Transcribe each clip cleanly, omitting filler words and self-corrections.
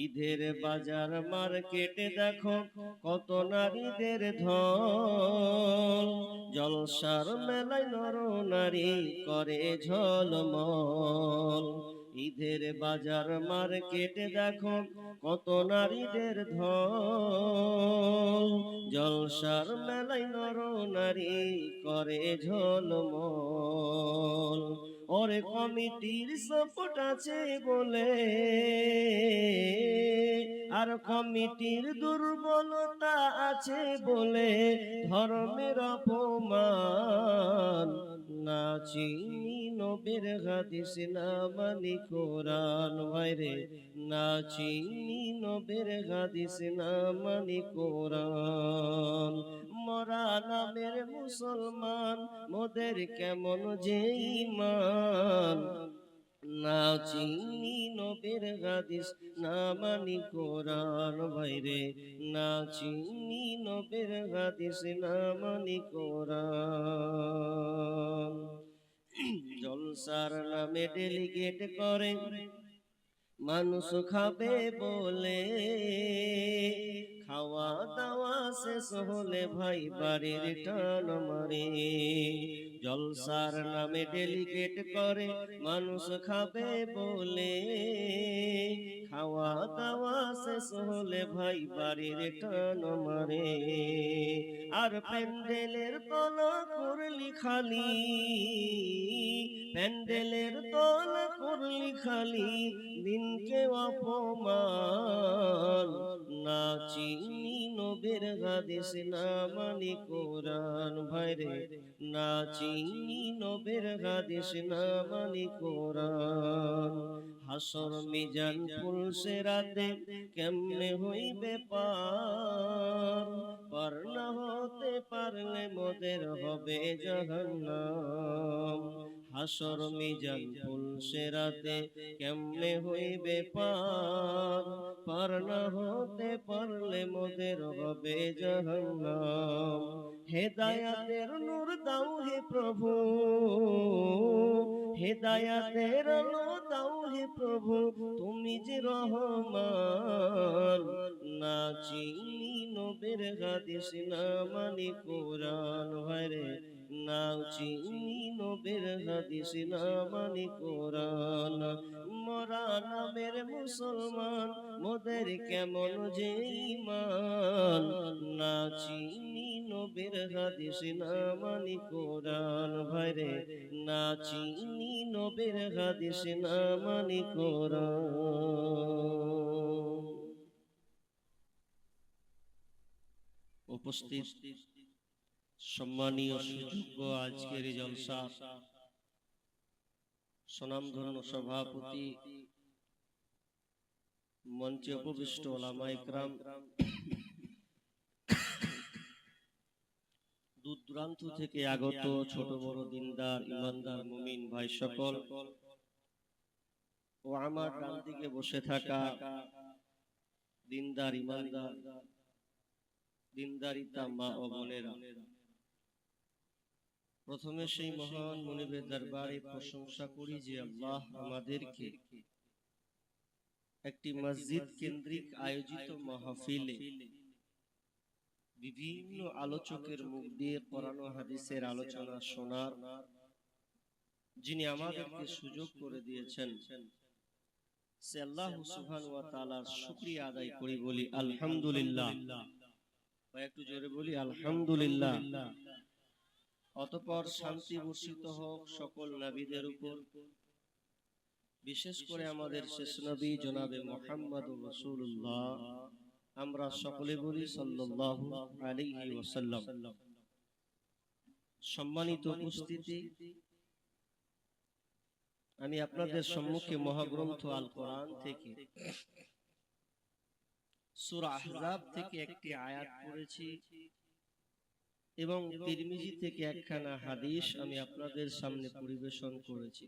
ঈদের বাজার মার্কেটে দেখো কত নারীদের ঢল, জলসার মেলায় নর নারী করে ঝলমল। ঈদের বাজার মার্কেটে দেখো কত নারীদের ঢল, জলসার মেলায় নর নারী করে ঝলমল। ওরে কমিটির সাপোর্ট আছে বলে আর কমিটির দুর্বলতা আছে বলে ধর্মের অপমান, না চিনি নবীর হাদিস না মানি কোরআন। ভাইরে না চিনি নবীর হাদিস না মানি কোরআন। মরা নামের মুসলমান মোদের কেমন যে ঈমান, না চিনি নবীর হাদিস না মানি কোরআন। ভাইরে না চিনি নবীর হাদিস না মানি কোরআন। জলসার নামে ডেলিগেট করে মানুষ খাবে বলে, খাওয়া দাওয়া শেষ হলে ভাই বাড়ির টান মারে। জলসার নামে ডেলিগেট করে মানুষ খাবে বলে, খাওয়া দাওয়া শেষ হলে ভাই বাড়ির টান মারে। আর প্যান্ডেলের তলা করলি খালি, প্যান্ডেলের তলা করলি খালি দিনকে অপমান, না চিনি নবীর হাদিস না মানি কোরআন। ভাইরে না চিনি নবীর হাদিস না মানি কোরআন। হাসর মিজান পুলসে রাতে কেমনে হইবে পার, পার না হতে পারলে মোদের হবে জাহান্নাম। হাসর মিজান পুলসে রাতে কেমনে হইবে পার, পার না হতে পারলে মোদের হবে জাহান্নাম। হেদায়াতের নূর দাও হে প্রভু, হেদায়াতের আলো দাও হে প্রভু, তুমি যে রহমান। না চিনি নবীর হাদিস না মানি কোরআন। ভাইরে না চিনি নবীর হাদিস না মানি কোরআন। মরা নামের মুসলমান মোদের কেমন যে ঈমান, না চিনি নবীর হাদিস না মানি কোরআন। ভাইরে না চিনি নবীর হাদিস না মানি কোরআন। উপস্থিত সম্মানীয় সুযোগ্য আজকের জলসা স্বনামধন্য সভাপতি, মঞ্চে উপবিষ্ট ওলামা ইকরাম, দূর দূরান্ত থেকে আগত ছোট বড় দিনদার ইমানদার মুমিন ভাই সকল, ও আমার ডান দিকে বসে থাকা দিনদার ইমানদার দিনদারিতা মা ও বোনেরা, প্রথমে সেই মহান মুনিবের দরবারে প্রশংসা করি যে আল্লাহ আমাদেরকে একটি মসজিদ কেন্দ্রিক আয়োজিত মাহফিলে বিভিন্ন আলোচকের মুখ দিয়ে কোরআন ও হাদিসের আলোচনা শোনার যিনি আমাদেরকে সুযোগ করে দিয়েছেন, সে আল্লাহ সুবহানাহু ওয়া তাআলার শুকরিয়া আদায় করি, বলি আলহামদুলিল্লাহ। একটু জোরে বলি আলহামদুলিল্লাহ। অতঃপর শান্তি বর্ষিত হোক সকল নবীদের উপর, বিশেষ করে আমাদের শেষ নবী জনাবে মুহাম্মদুর রাসূলুল্লাহ। আমরা সকলে বলি সাল্লাল্লাহু আলাইহি ওয়াসাল্লাম। সম্মানিত উপস্থিতি, আমি আপনাদের সম্মুখে মহাগ্রন্থ আল কোরআন থেকে সূরা আহজাব থেকে একটি আয়াত পড়েছি এবং তিরমিজি থেকে একখানা হাদিস আমি আপনাদের সামনে পরিবেশন করেছি।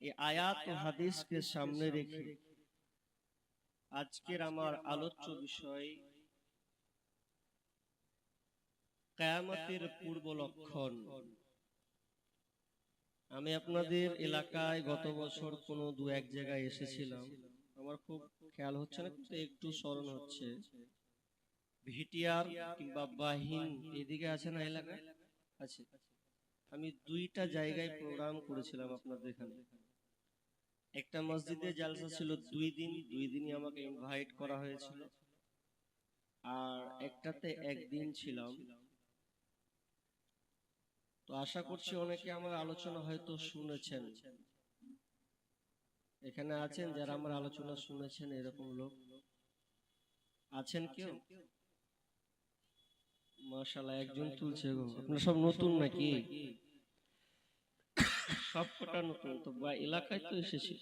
এই আয়াত ও হাদিসকে সামনে রেখে আজকের আমার আলোচ্য বিষয় কিয়ামতের পূর্ব লক্ষণ। আমি আপনাদের এলাকায় গত বছর কোনো দু এক জায়গায় এসেছিলাম, আমার খুব খেয়াল হচ্ছে না, কিন্তু একটু স্মরণ হচ্ছে। ভিটিআর কিংবা বাহিন এদিকে আছে না এলাকায়? আছে। আমি 2টা জায়গায় প্রোগ্রাম করেছিলাম আপনাদের এখানে। একটা মসজিদে জালসা ছিল 2 দিনই আমাকে ইনভাইট করা হয়েছিল, আর একটাতে একদিন ছিলাম। তো আশা করছি অনেকে আমার আলোচনা হয়তো শুনেছেন। এখানে আছেন যারা আমার আলোচনা শুনেছেন, এরকম লোক আছেন কেউ? মাশাআল্লাহ, একজন তুলছে গো। আপনারা সব নতুন নাকি? সব কটা নতুন তো, বা এলাকায় তো এসেছি।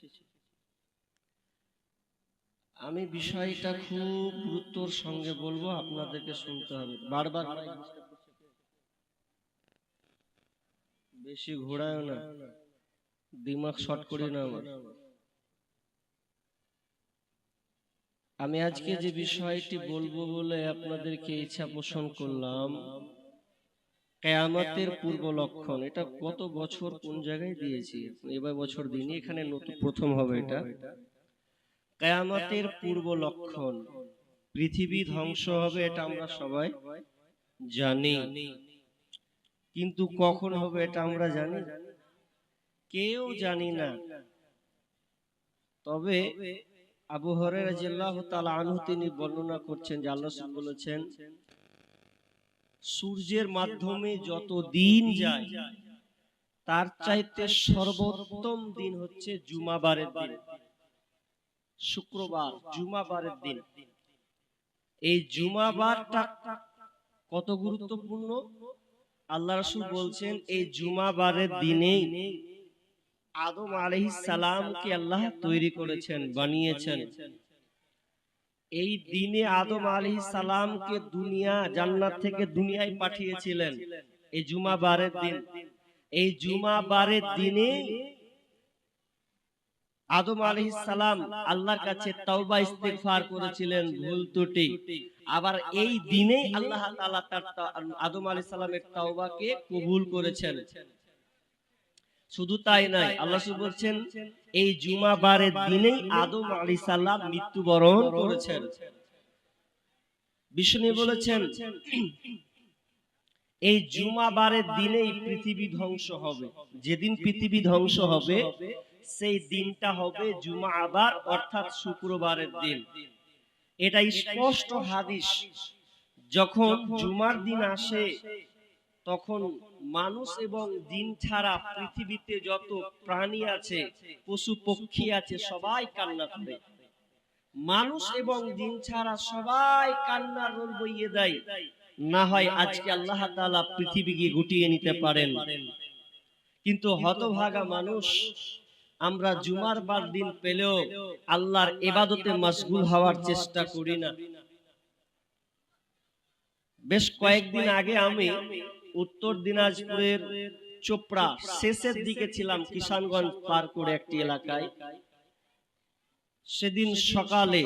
আমি বিষয়টা খুব গুরুত্বর সঙ্গে বলবো, আপনাদেরকে শুনতে হবে। বারবার বেশি ঘোরায় না, দিমাগ শর্ট করি না আমার। আমি আজকে যে বিষয়টি বলবো বলে আপনাদেরকে ইচ্ছা পোষণ করলাম, কিয়ামতের পূর্ব লক্ষণ। এটা কত বছর কোন জায়গায় দিয়েছি, এবার বছর দিনই, এখানে নতুন প্রথম হবে এটা। কিয়ামতের পূর্ব লক্ষণ, পৃথিবী ধ্বংস হবে, এটা আমরা সবাই জানি, কিন্তু কখন হবে এটা আমরা জানি? কেউ জানি না। তবে আবু হুরায়রা রাদিয়াল্লাহু তাআলা আনহু তিনি বর্ণনা করছেন যে আল্লাহ রাসূল বলেছেন, সূর্যের মাধ্যমে যত দিন যায় তার চাইতে সর্বোত্তম দিন হচ্ছে জুমাবারের দিন, শুক্রবার, জুমাবারের দিন। এই জুমাবারটা কত গুরুত্বপূর্ণ, আল্লাহ রাসূল বলছেন এই জুমাবারের দিনেই আদম আলাইহিস সালামকে আল্লাহ তৈরি করেছেন, বানিয়েছেন। এই দিনে আদম আলাইহিস সালামকে দুনিয়া, জান্নাত থেকে দুনিয়ায় পাঠিয়েছিলেন এই জুমাবারের দিন। এই জুমাবারের দিনে আদম আলাইহিস সালাম আল্লাহর কাছে তাওবা ইস্তিগফার করেছিলেন, ভুল ত্রুটি। আবার এই দিনেই আল্লাহ তাআলা তার আদম আলাইহিস সালামের তাওবাকে কবুল করেছেন। শুধু তাই নয়, আল্লাহ রাসূল বলছেন এই জুমাবারের দিনেই আদম আলাইহিস সালাম মৃত্যুবরণ করেছেন। বিষ্ণু বলেছেন এই জুমাবারের দিনেই পৃথিবী ধ্বংস হবে। যেদিন পৃথিবী ধ্বংস হবে সেই দিনটা হবে জুমাবার, অর্থাৎ শুক্রবারের দিন। এটা স্পষ্ট হাদিস। যখন জুমার দিন আসে তখন মানুষ এবং জিন ছাড়া পৃথিবীতে যত প্রাণী আছে, পশু পক্ষী আছে, সবাই কান্না করে। মানুষ এবং জিন ছাড়া সবাই কান্নার রোল বইয়ে দেয়, না হয় আজকে আল্লাহ তাআলা পৃথিবীকে গুটিয়ে নিতে পারেন। কিন্তু হতভাগা মানুষ, আমরা জুমার বার দিন পেলেও আল্লাহর ইবাদতে মশগুল হওয়ার চেষ্টা করি না। বেশ কয়েকদিন আগে আমি উত্তর দিনাজপুরের চোপড়া শেষের দিকে ছিলাম, কিষানগঞ্জ পার করে একটি এলাকায়। সেদিন সকালে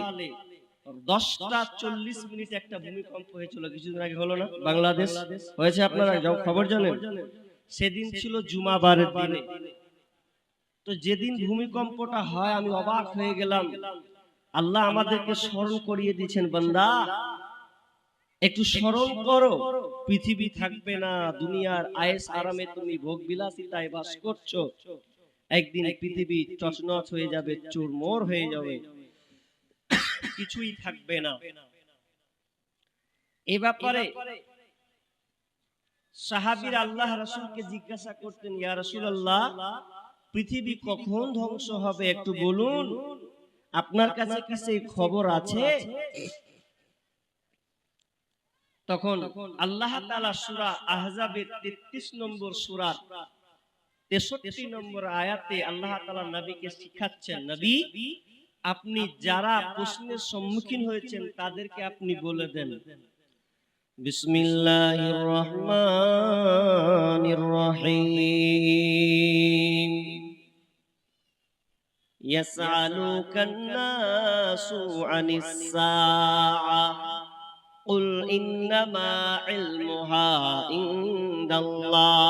10:40 একটা ভূমিকম্প হয়েছিল, কিছুদিন আগে হলো না, বাংলাদেশ হয়েছে, আপনারা খবর জানেন। সেদিন ছিল জুমাবারের দিনে। তো যেদিন ভূমিকম্পটা হয় আমি অবাক হয়ে গেলাম। আল্লাহ আমাদেরকে স্মরণ করিয়ে দিয়েছেন, বান্দা একটু স্মরণ করো, পৃথিবী থাকবে না, দুনিয়ার আয়েশ আরামে তুমি ভোগ বিলাসিতায় বাস করছো, একদিন পৃথিবী তছনছ হয়ে যাবে, চুরমোর হয়ে যাবে, কিছুই থাকবে না। এ ব্যাপারে সাহাবীরা আল্লাহ রাসূলকে জিজ্ঞাসা করতেন, ইয়া রাসূলুল্লাহ, পৃথিবী কখন ধ্বংস হবে একটু বলুন, আপনার কাছে কি সেই খবর আছে? তখন আল্লাহ তাআলা সূরা আহজাবের 33 নম্বর সূরার 63 নম্বর আয়াতে আল্লাহ তাআলা নবীকে শিখাচ্ছেন, নবী আপনি যারা প্রশ্নের সম্মুখীন হয়েছেন তাদেরকে আপনি বলে দেন, বিসমিল্লাহির রহমানির রহিম, ইয়াসআলুকান নাসু আনিস সাআহ কুল ইন্নামা ইলমুহা ইনদাল্লাহ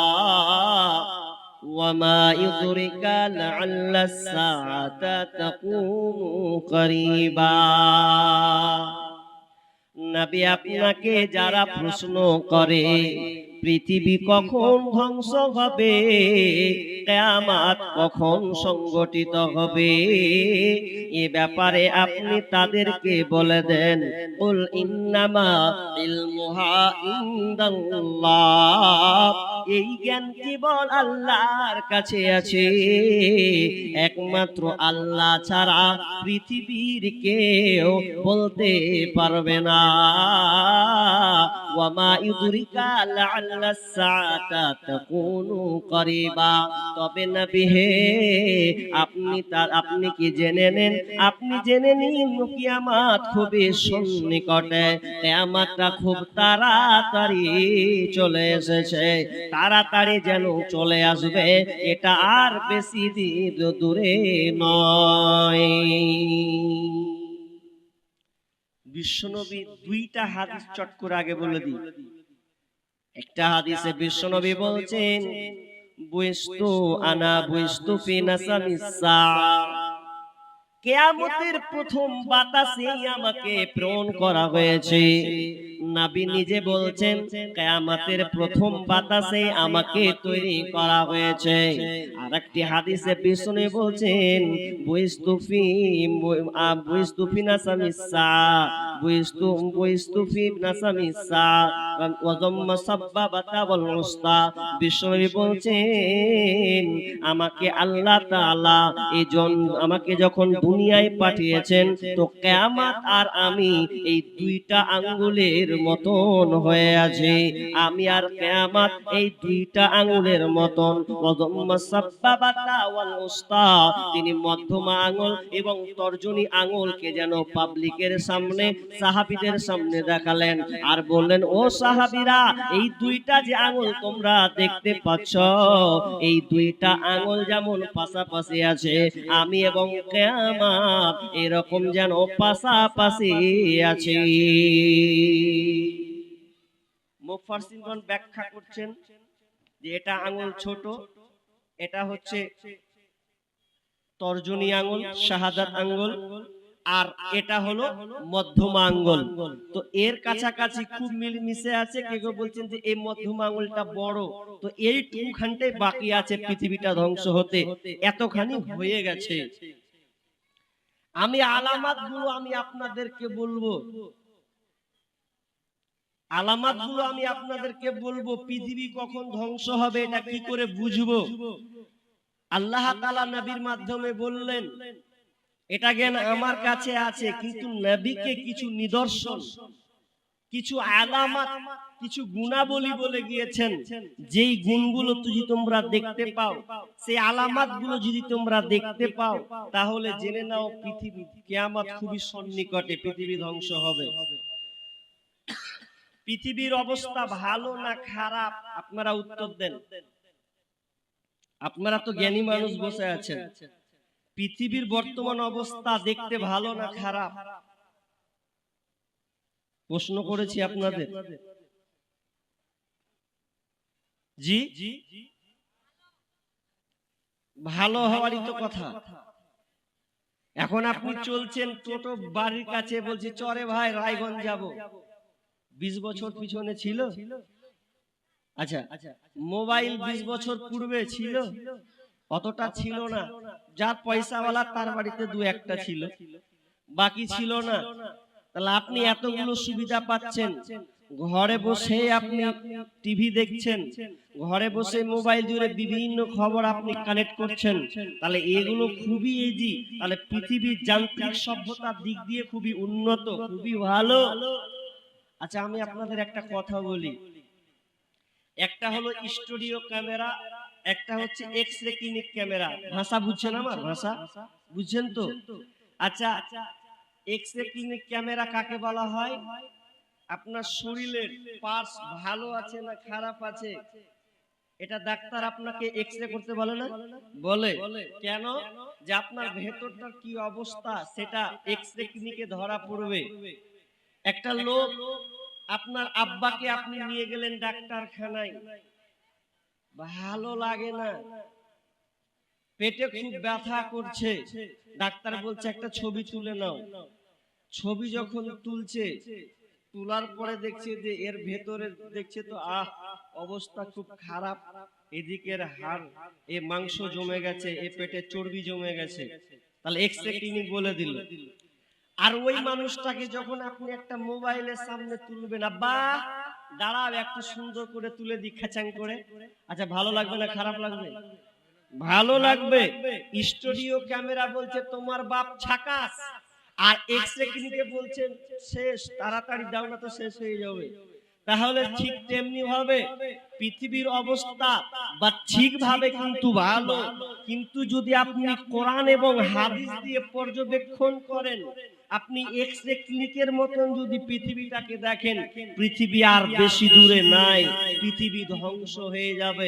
وما يدرك لعل الساعة تكون قريبا। নবী, আপনাকে যারা প্রশ্ন করে পৃথিবী কখন ধ্বংস হবে, কিয়ামত কখন সংগঠিত হবে, এ ব্যাপারে আপনি তাদেরকে বলে দেন, কুল ইন্নামা ইলমুহা ইনদাল্লাহ, এই জ্ঞান কেবল আল্লাহর কাছে আছে, একমাত্র আল্লাহ ছাড়া পৃথিবীর কেউ বলতে পারবে না। ওয়ামা ইউদরিকা লাআল্লাস সাআতা তাকুনু করিবা। তবে নবী হে, আপনি কি জেনে নেন, আপনি জেনে নিন কিয়ামত খুবই সন্নিকটে, কিয়ামতটা খুব তাড়াতাড়ি চলে এসেছে, তাড়াতাড়ি যেন চলে আসবে, এটা আর বেশি দিন দূরে নয়। বিশ্বনবী দুইটা হাদিস চট করে আগে বলে দিই। একটা হাদিসে বিশ্বনবী বলছেন, বুইস্তু ফি নাসামিস সাআ, কিয়ামতের প্রথম বাতাসেই আমাকে প্রেরণ করা হয়েছে। নবী নিজে বলছেন, কিয়ামতের প্রথম বাতাসে আমাকে তৈরি করা হয়েছে। আরেকটি হাদিসে বিষ্ণু বলছেন, বুইস্তু ফি নাসামিস সাআ, বুইস্তু ফি নাসামিস সাআ ওয়া যাম্মা সাব্বাবাতা ওয়াল উস্তা। বিষ্ণু বলছেন, আমাকে আল্লাহ তাআলা আমাকে যখন দুনিয়ায় পাঠিয়েছেন, তো কিয়ামত আর আমি এই দুইটা আঙ্গুলের মতন হয়ে আছে, আমি আর কিয়ামত এই দুইটা আঙ্গুলের মতন। সাব্বাবাতা ওয়াল উস্তা, তিনি মধ্যমা আঙ্গুল এবং তর্জনী আঙ্গুলকে যেন পাবলিকের সামনে, সাহাবীদের সামনে দেখালেন, আর বললেন, ও সাহাবীরা, এই দুইটা যে আঙ্গুল তোমরা দেখতে পাচ্ছ, এই দুইটা আঙ্গুল যেমন পাশাপাশি আছে, আমি এবং কিয়ামত এরকম যেন পাশাপাশি আছে। মুফাসসিরগণ ব্যাখ্যা করছেন যে এটা আঙ্গুল ছোট, এটা হচ্ছে তর্জনী আঙ্গুল, শাহাদাত আঙ্গুল, আর এটা হলো মধ্যমা আঙ্গুল। তো এর কাছাকাছি খুব মিলমিশে আছে। কেউ বলছেন যে এই মধ্যমা আঙ্গুলটা বড়, তো এইটুকুখানটাই বাকি আছে পৃথিবীটা ধ্বংস হতে, এতখানি হয়ে গেছে। আমি আলামাতগুলো আমি আপনাদেরকে বলবো, আলামাতগুলো আমি আপনাদেরকে বলবো, পৃথিবী কখন ধ্বংস হবে এটা কি করে বুঝবো। আল্লাহ তাআলা নবীর মাধ্যমে বললেন, এটা জ্ঞান আমার কাছে আছে, কিন্তু নবীকে কিছু নিদর্শন, কিছু আলামাত, কিছু গুণাবলী বলে গিয়েছেন, যেই গুণগুলো যদি তোমরা দেখতে পাও, সেই আলামাতগুলো যদি তোমরা দেখতে পাও, তাহলে জেনে নাও পৃথিবী কিয়ামত খুবই সন্নিকটে, পৃথিবী ধ্বংস হবে। পৃথিবীর অবস্থা ভালো না খারাপ, আপনারা উত্তর দেন। আপনারা তো জ্ঞানী মানুষ বসে আছেন, পৃথিবীর বর্তমান অবস্থা দেখতে ভালো না খারাপ? প্রশ্ন করেছি আপনাদের। জি, ভালো হওয়ারই তো কথা। এখন আপনি চলছেন টোটো বাড়ির কাছে, বলছি চরে ভাই রায়গঞ্জ যাব, 20 বছর পিছনে ছিল? আচ্ছা, মোবাইল 20 বছর পূর্বে ছিল? অতটা ছিল না। যার পয়সাওয়ালা তার বাড়িতে দু একটা ছিল, বাকি ছিল না। তাহলে আপনি এতগুলো সুবিধা পাচ্ছেন, ঘরে বসে আপনি টিভি দেখছেন, ঘরে বসে মোবাইল জুড়ে বিভিন্ন খবর আপনি কালেক্ট করছেন, তাহলে এগুলো খুবই ইজি। তাহলে পৃথিবীর যান্ত্রিক সভ্যতার দিক দিয়ে খুবই উন্নত, খুবই ভালো। আচ্ছা, আমি আপনাদের একটা কথা বলি, একটা হলো স্টুডিও ক্যামেরা, একটা হচ্ছে এক্স-রে ক্লিনিক ক্যামেরা। ভাষা বুঝছেন? আমার ভাষা বুঝছেন তো? আচ্ছা, এক্স-রে ক্লিনিক ক্যামেরা কাকে বলা হয়? আপনার শরীরের পার্টস ভালো আছে না খারাপ আছে, এটা ডাক্তার আপনাকে এক্স-রে করতে বলে না? বলে। কেন? যে আপনার ভেতরটার কি অবস্থা সেটা এক্স-রে ক্লিনিকে ধরা পড়বে। একটা লোক, আপনার আব্বাকে আপনি নিয়ে গেলেন ডাক্তারখানায়, ভালো লাগে না, পেটে খুব ব্যথা করছে, ডাক্তার বলছে একটা ছবি তুলে নাও। ছবি যখন তুলছে, তোলার পরে দেখছে যে এর ভেতরে দেখছে তো অবস্থা খুব খারাপ। এদিকের হাড়, এ মাংস জমে গেছে, এ পেটে চর্বি জমে গেছে। তাহলে এক্স-রে ক্লিনিক বলে দিল। আর ওই মানুষটাকে যখন আপনি একটা মোবাইলের সামনে তুলবেন, আব্বা দাঁড়াও একটু সুন্দর করে তুলে দি খেচাং করে, আচ্ছা ভালো লাগবে না খারাপ লাগবে? ভালো লাগবে। স্টুডিও ক্যামেরা বলছে তোমার বাপ ছাকাস, আর এক্স-রে ক্লিনিকে বলছেন শেষ, তাড়াতাড়ি দাও না তো শেষ হয়ে যাবে। তাহলে ঠিক তেমনি ভাবে পৃথিবীর অবস্থা বাহ্যিকভাবে কিন্তু ভালো, কিন্তু যদি আপনি কোরআন এবং হাদিস দিয়ে পর্যবেক্ষণ করেন, আপনি এক্স-রে ক্লিনিকের মতন যদি পৃথিবীটাকে দেখেন, পৃথিবী আর বেশি দূরে নাই, পৃথিবী ধ্বংস হয়ে যাবে।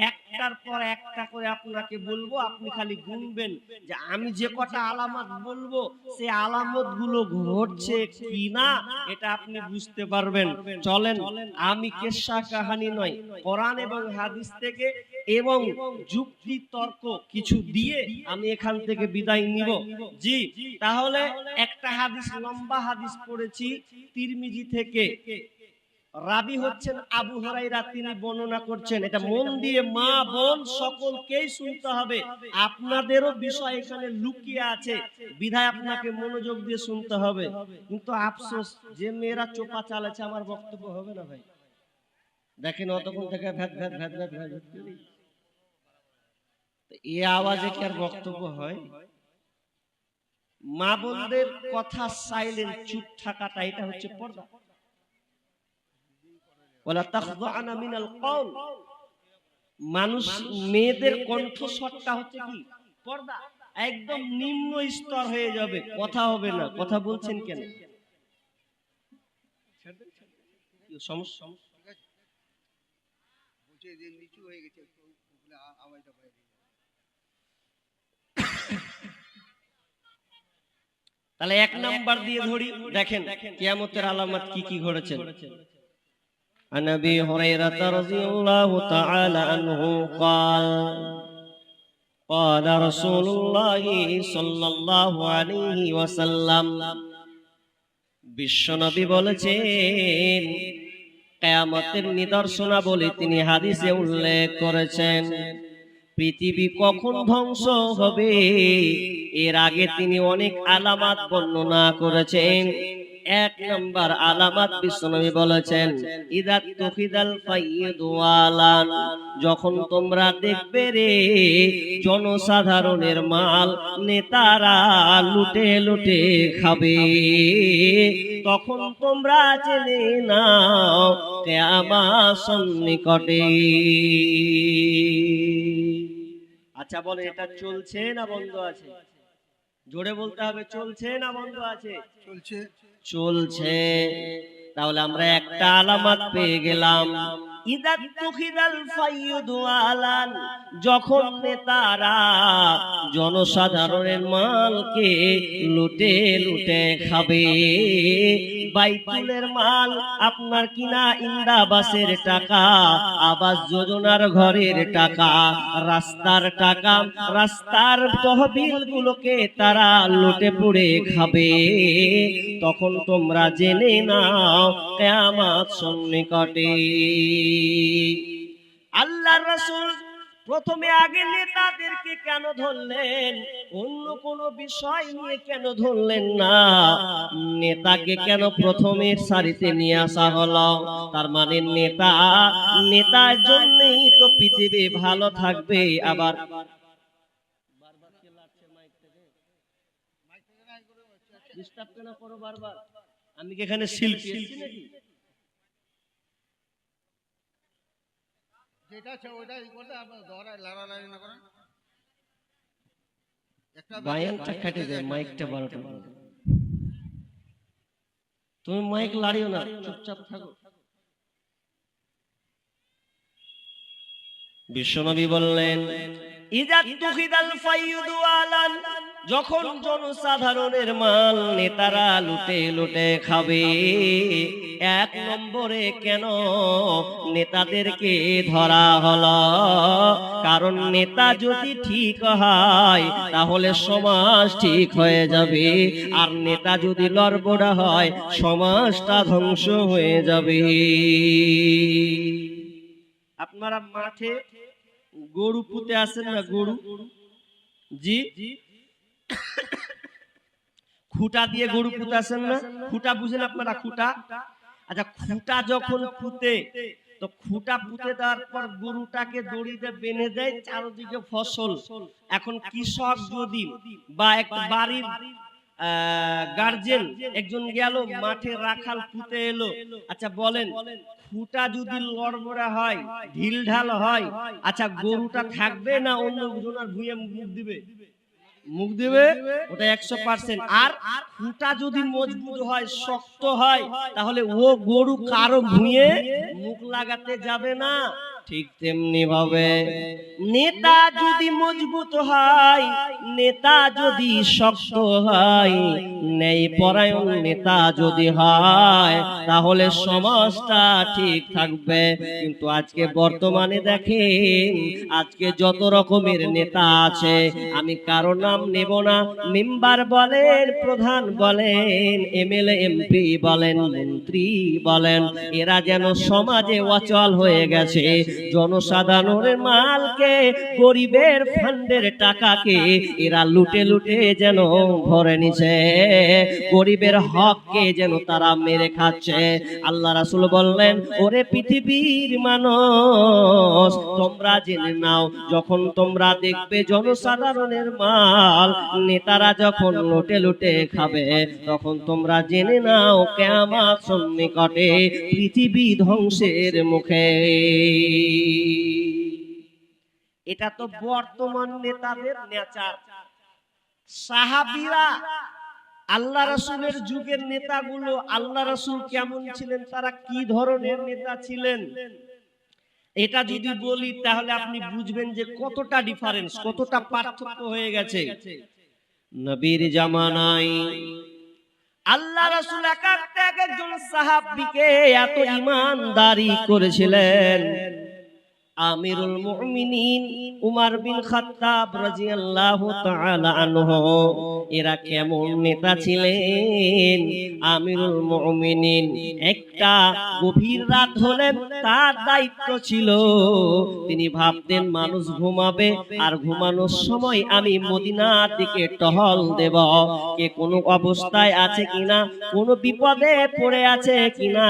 একটার পর একটা করে আপনাকে বলবো, আপনি খালি গুনবেন যে আমি যে কটা আলামত বলবো সেই আলামত গুলো ঘটছে কিনা, এটা আপনি বুঝতে পারবেন। চলেন, আমি কিসসা কাহিনী নয়, কোরআন এবং হাদিস থেকে এবং যুক্তি তর্ক কিছু দিয়ে আমি এখান থেকে বিদায় নিব। জি, তাহলে একটা হাদিস, লম্বা হাদিস পড়েছি তিরমিজি থেকে। রাবি হচ্ছেন আবু হুরায়রা, তিনি বর্ণনা করছেন। এটা মন দিয়ে মা বোন সকলকেই শুনতে হবে, আপনাদেরও বিষয় এখানে লুকিয়ে আছে, বিধায় আপনাকে মনোযোগ দিয়ে শুনতে হবে। কিন্তু আফসোস যে মেয়েরা চোপা চালাচ্ছে, আমার বক্তব্য হবে না ভাই। দেখেন অতক্ষণ থেকে VAT VAT VAT VAT VAT করি, এই আওয়াজে কি আর বক্তব্য হয়? মা বোনদের কথা সাইলেন্ট, চুপ থাকাটা, এটা হচ্ছে পর্দা। ওয়ালা তাখযানা মিনাল কওল, মানুষ মেয়েদের কণ্ঠস্বরটা হচ্ছে কি? পর্দা। একদম নিম্ন স্তর হয়ে যাবে, কথা হবে না। কথা বলছেন কেন? সমস্যা বলছে যে নিচু হয়ে গেছে, আওয়াজটা বাইরে। তাহলে এক নাম্বার দিয়ে ধরি, দেখেন কিয়ামতের আলামত কি কি ঘটেছে। عن أبي هريرة رضي الله تعالى عنه قال قال رسول الله صلى الله عليه وسلم, বিশ্বনবী বলেছেন, কিয়ামতের নিদর্শনাবলী তিনি হাদিসে উল্লেখ করেছেন। পৃথিবী কখন ধ্বংস হবে এর আগে তিনি অনেক আলামত বর্ণনা করেছেন। এক নাম্বার আলামত বিশ্বনবী বলেছেন, ইদা তুখিদাল ফাইয়িদু আলান, যখন তোমরা দেখবে রে জনসাধারণের মাল নেতারা লুটে লুটে খাবে, তখন তোমরা জেনে নাও কিয়ামত সন্নিকটে। আচ্ছা বলে, এটা চলছে না বন্ধ আছে? জোরে বলতে হবে, চলছে না বন্ধ আছে? চলছে, চলছে। তাহলে আমরা একটা আলামত পেয়ে গেলাম, ইদা তুখিদাল ফাইয়িদু আলান, যখন নেতারা জনসাধারণের মালকে লুটে লুটে খাবে। বাইতুলের মাল, আপনার কিনা ইন্দাবাসের টাকা, আবাস যোজনার ঘরের টাকা, রাস্তার টাকা, রাস্তার তহবিল গুলোকে তারা লুটে পুড়ে খাবে, তখন তোমরা জেনে নাও কিয়ামত সন্নিকটে। আল্লাহর রাসূল প্রথমে আগে নেতাদেরকে কেন ধরলেন? অন্য কোন বিষয় নিয়ে কেন ধরলেন না? নেতাকে কেন প্রথমের সারিতে নিয়ে আসা হলো? তার মানে নেতার জন্যই তো পৃথিবী ভালো থাকবে। আবার ডিস্টার্ব কেন করো বারবার? আমি কি এখানে শিল্পী এসেছি নাকি? যেটা আছে ওইটাই করতে, আপনারা দৌড়ায় লাড়ালাড়ি না করেন। একটা বায়ানটা কেটে দেয়, মাইকটা বারোটা। তুমি মাইক লাড়িও না, চুপচাপ থাকো। বিশ্বনবী বললেন, ইযা তুখিদাল ফাইয়িদু আলান, যখন জনসাধারণের মাল নেতারা লুটে লুটে খাবে, এক নম্বরে কেন নেতাদেরকে ধরা হলো? কারণ নেতা যদি ঠিক হয় তাহলে সমাজ ঠিক হয়ে যাবে, আর নেতা যদি লড়বড়া হয় সমাজটা ধ্বংস হয়ে যাবে। আপনারা মাঠে গরু পুঁতে আসেন না? গরু, জি, খুঁটা দিয়ে গরু পুঁতে আসেন না? খুঁটা বুঝেন আপনারা? খুঁটা, আচ্ছা, খুঁটা যখন পুঁতে, তো খুঁটা পুঁতে দেওয়ার পর গরুটাকে দড়িতে বেঁধে দেয়, চারদিকে ফসল। এখন কৃষক যদি বা এক বাড়ির গার্জেন একজন গেল মাঠে, রাখাল পুঁতে এলো, আচ্ছা বলেন খুঁটা যদি লড়বড়া হয়, ঢিল ঢাল হয়, আচ্ছা গরুটা থাকবে না অন্য জনের ভুঁয়ে মুখ দিবে? মুখ দিবে, ওটা 100%। আর খুঁটা যদি মজবুত হয়, শক্ত হয়, তাহলে ও গরু কারো ভুঁয়ে মুখ লাগাতে যাবে না। ঠিক তেমনি ভাবে নেতা যদি মজবুত হয়, নেতা যদি শক্ত হয়, ন্যায়পরায়ণ নেতা যদি হয়, তাহলে সমাজটা ঠিক থাকবে। কিন্তু আজকে বর্তমানে দেখেন, আজকে যত রকমের নেতা আছে, আমি কারো নাম নেব না, মেম্বার বলেন, প্রধান বলেন, এমএলএ এমপি বলেন, মন্ত্রী বলেন, এরা যেন সমাজে অচল হয়ে গেছে। জনসাধারণের মালকে, গরিবের ফান্ডের টাকাকে এরা লুটে লুটে যেন ভরে নিছে, গরিবের হককে যেন তারা মেরে খাচ্ছে। আল্লাহ রাসূল বললেন, ওরে পৃথিবীর মানুষ, তোমরা জেনে নাও, যখন তোমরা দেখবে জনসাধারণের মাল নেতারা যখন লুটে লুটে খাবে, তখন তোমরা জেনে নাও কিয়ামত সন্নিকটে, পৃথিবী ধ্বংসের মুখে। এটা তো বর্তমান নেতাদের নেচার। সাহাবীরা, আল্লাহ রাসূলের যুগের নেতাগুলো, আল্লাহ রাসূল কেমন ছিলেন, তারা কি ধরনের নেতা ছিলেন, এটা যদি বলি তাহলে আপনি বুঝবেন যে কতটা ডিফারেন্স, কতটা পার্থক্য হয়ে গেছে। নবীর জামানায় আল্লাহ রাসূল একজন সাহাবীকে এত ঈমানদারি করেছিলেন। আমিরুল মুমিনিন উমর বিন খাত্তাব রাদিয়াল্লাহু তাআলা আনহু, এরা কেমন নেতা ছিলেন। আমিরুল মুমিনিন একটা গভীর রাত হলে তার দায়িত্ব ছিল, তিনি ভাবতেন মানুষ ঘুমাবে, আর ঘুমানোর সময় আমি মদিনার দিকে টহল দেব, কে কোনো অবস্থায় আছে কিনা, কোনো বিপদে পড়ে আছে কিনা।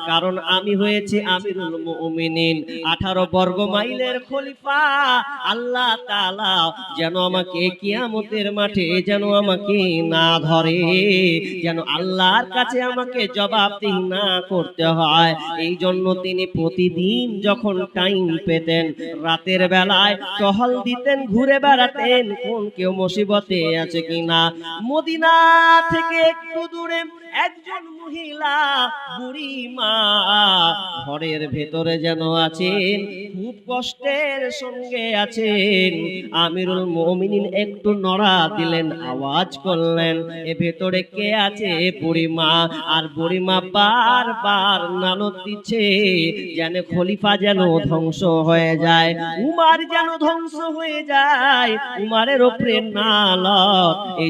কারণ আমি হয়েছি আমিরুল মুমিনিন, 18 বর্গ মাইলের খলিফা। আল্লাহ তাআলা যেন আমাকে কিয়ামতের মাঠে যেন আমাকে না ধরে, যেন আল্লাহর কাছে আমাকে জবাবদিহি না করতে হয়। এই জন্য তিনি প্রতিদিন যখন টাইম পেতেন, রাতের বেলায় টহল দিতেন, ঘুরে বেড়াতেন, কোন কেউ মুসিবতে আছে কিনা। মদিনা থেকে একটু দূরে একজন মহিলা, বুড়ি মা, ঘরের ভেতরে যেন আছেন, খুব কষ্টের সঙ্গে আছেন। আমিরুল মুমিনিন একটু নড়া দিলেন, আওয়াজ করলেন, এ ভেতরে কে আছে? বুড়ি মা। আর বুড়ি মা বারবার নানত দিচ্ছে, যেন খলিফা যেন ধ্বংস হয়ে যায়, উমার যেন ধ্বংস হয়ে যায়, উমারের উপরে নালত। এই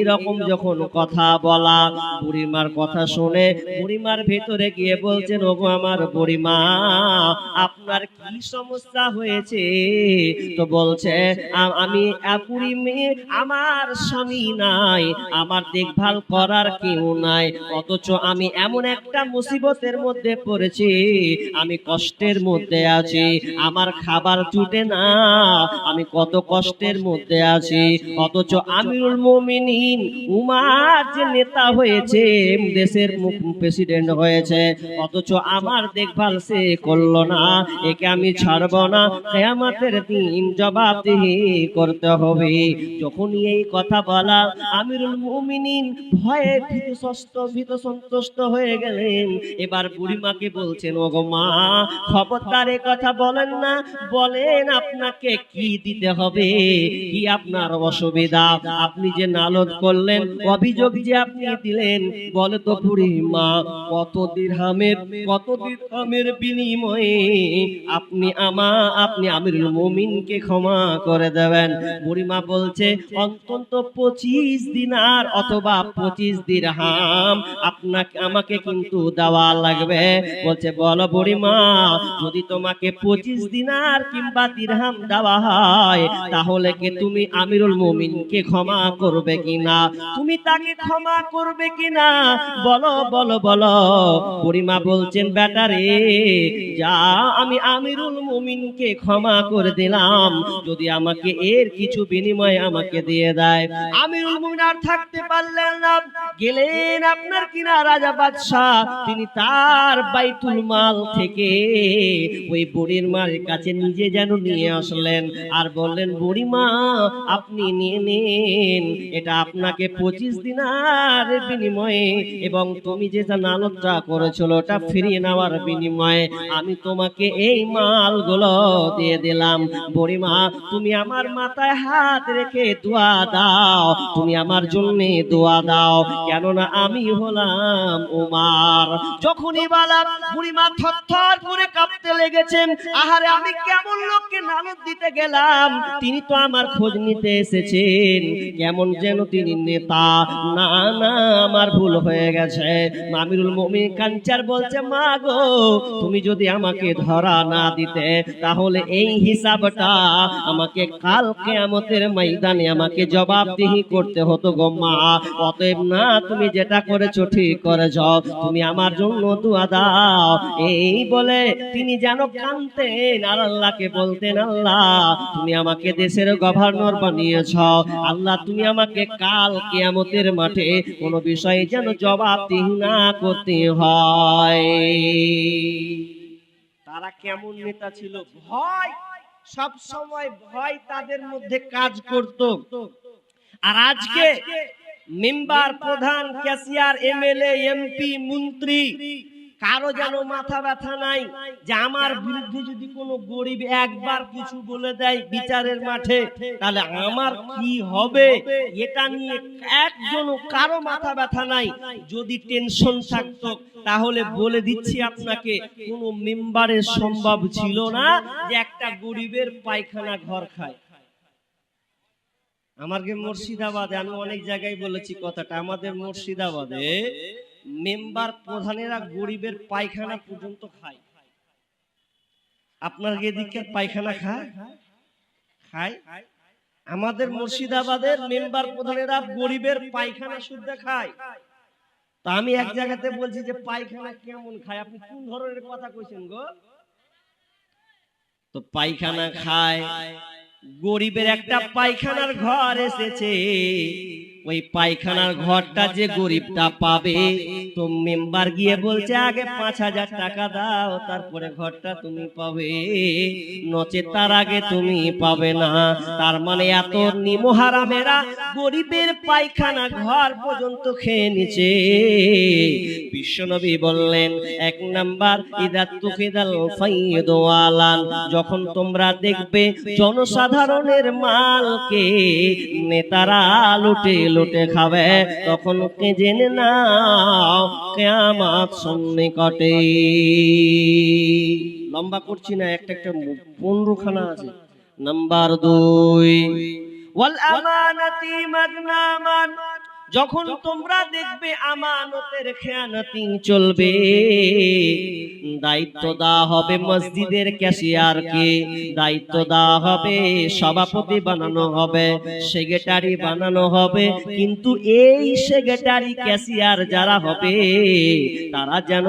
রকম যখন কথা বলা, বুড়িমার কথা শুনে বুড়িমার ভেতরে গিয়ে বলছেন, ওগো আমার বুড়িমা, আপনার কি সমস্যা হয়েছে? তো বলছে, আমি একুরি মেয়ে, আমার স্বামী নাই, আমার দেখভাল করার কেউ নাই, অথচ আমি এমন একটা মুসিবতের মধ্যে পড়েছি, আমি কষ্টের মধ্যে আছি, আমার খাবার জুটে না, আমি কত কষ্টের মধ্যে আছি। অথচ আমিরুল মুমিনিন উমার যে নেতা হয়েছে, দেশের প্রেসিডেন্ট হয়েছে, অথচ আমার দেখভাল সে করলো না, এ একে আমি ছাড়ব না, কিয়ামতের দিন জবাবদিহি করতে হবে। যখনই এই কথা বলা আমিরুল মুমিনিন ভয়ে ভীত সন্তুষ্ট হয়ে গেলেন। এবার বুড়িমাকে বলছেন, ওগো মা, খবরদার এ কথা বলেন না, বলেন আপনাকে কি দিতে হবে, কি আপনার অসুবিধা, আপনি যে নালদ করলেন, অভিযোগ যে আপনি দিলেন, বলে তো বুড়িমা, কত দিরহামের বিনিময়ে আপনি আমিরুল মুমিনকে ক্ষমা করে দেবেন। বুড়িমা বলছে, অন্তত 25 দিনার অথবা 25 দিরহাম আমাকে কিন্তু দেওয়া লাগবে। বলছে, বলো বুড়িমা, যদি তোমাকে 25 দিনার কিংবা দিরহাম দেওয়া হয়, তাহলে কি তুমি আমিরুল মুমিনকে ক্ষমা করবে কিনা? তুমি তাকে ক্ষমা করবে কিনা? বলো বলো বলো। বুড়িমা বলছেন, বেটা রে, যা, আমি আমিরুল মুমিনকে ক্ষমা করে দিলাম, যদি আমাকে এর কিছু বিনিময়ে আমাকে দিয়ে দেয়। আমিরুল মুমিন আর থাকতে পারলেন না, গেলেন আপনার কিনা রাজা বাদশাহ, তিনি তার বাইতুল মাল থেকে ওই বুড়ির মায়ের কাছে নিজে যেন নিয়ে আসলেন আর বললেন, বুড়িমা, আপনি নিয়ে নিন, এটা আপনাকে 25 দিনার বিনিময়ে, এবং তুমি যে নালদটা করেছিল ওটা ফিরিয়ে নেওয়ার বিনিময়ে আমি তোমাকে এই মালগুলো দিয়ে দিলাম। বুড়িমা, তুমি আমার মাথায় হাত রেখে দোয়া দাও, তুমি আমার জন্য দোয়া দাও, কেননা আমি হলাম উমার। যখনই বলা বুড়িমা থরথর করে কাঁপতে লেগেছেন। আহারে, আমি কেমন লোককে নালদ দিতে গেলাম, তিনি তো আমার খোঁজ নিতে এসেছেন, কেমন যেন তিনি নেতা। না না, আমার ভুল হয়ে গেছে। আমিরুল মুমিন কাঞ্চার বলছে, মা গো, তুমি যদি আমাকে ধরা না দিতে, তাহলে এই হিসাবটা আমাকে কাল কিয়ামতের ময়দানে আমাকে জবাবদিহি করতে হতো গো মা। অতএব না, তুমি যেটা করেছো ঠিক করেছো, তুমি আমার জন্য দোয়া দাও। এই বলে তিনি যেন কাঁদতেন আর আল্লাহকে বলতেন, আল্লাহ, তুমি আমাকে দেশের গভর্নর বানিয়েছো, আল্লাহ, তুমি আমাকে কাল কিয়ামতের মাঠে কোনো বিষয়ে যেন জবাবদিহি না করতে হয়। তারা কেমন নেতা ছিল? ভয়, সব সময় ভয় তাদের মধ্যে কাজ করত। আর আজকে মেম্বার, প্রধান, ক্যাশিয়ার, এমএলএ, এমপি, মন্ত্রী, কারো যেন মাথা ব্যথা নাই যে আমার বিরুদ্ধে যদি কোনো গরিব একবার কিছু বলে দেয় বিচারের মাঠে, তাহলে আমার কি হবে, এটা নিয়ে একজনও কারো মাথা ব্যথা নাই। যদি টেনশন থাকতো, তাহলে বলে দিচ্ছি আপনাকে, কোনো মেম্বারের সম্ভব ছিল না যে একটা গরিবের পায়খানা ঘর খায়। আমাদের মুর্শিদাবাদে, আমি অনেক জায়গায় বলেছি কথাটা, আমাদের মুর্শিদাবাদে মেম্বার প্রধানেরা গরিবের পায়খানা পর্যন্ত খায়। আপনার এদিকে পায়খানা খায়? আমাদের মুর্শিদাবাদের মেম্বার প্রধানেরা গরিবের পায়খানা শুদ্ধ খায়। তা আমি এক জায়গাতে বলছি যে পায়খানা কেমন খায়, আপনি কোন ধরনের কথা কইছেন গো? তো পায়খানা খায়, গরিবের একটা পায়খানার ঘর এসেছে, ওই পায়খানার ঘরটা যে গরিবটা পাবে, তো মেম্বার গিয়ে বলছে, আগে 5,000 টাকা দাও, তারপরে ঘরটা তুমি পাবে, নচে তার আগে তুমি পাবে না। তার মানে এত নিমহারামেরা গরিবের পায়খানা ঘর পর্যন্ত খেয়ে নিছে। বিশ্বনবী বললেন, 1 নাম্বার, ইদা তুফিদাল ফাইদু আলান, যখন তোমরা দেখবে জনসাধারণের মালকে নেতারা লুটে লুটে খাবে, তখন কে জেনে নাও কিয়ামত সন্নিকটে। লম্বা করছি না, একটা 15 খানা আছে। নাম্বার 2, ওয়াল আমানাতি মাগনামান, যখন তোমরা দেখবে আমানতের খেয়ানতি চলবে, দায়িত্ব দেওয়া হবে মসজিদের ক্যাশিয়ারকে, দায়িত্ব দেওয়া হবে সভাপতি বানানো হবে, সেক্রেটারি বানানো হবে, কিন্তু এই সেক্রেটারি ক্যাশিয়ার যারা হবে, তারা যেন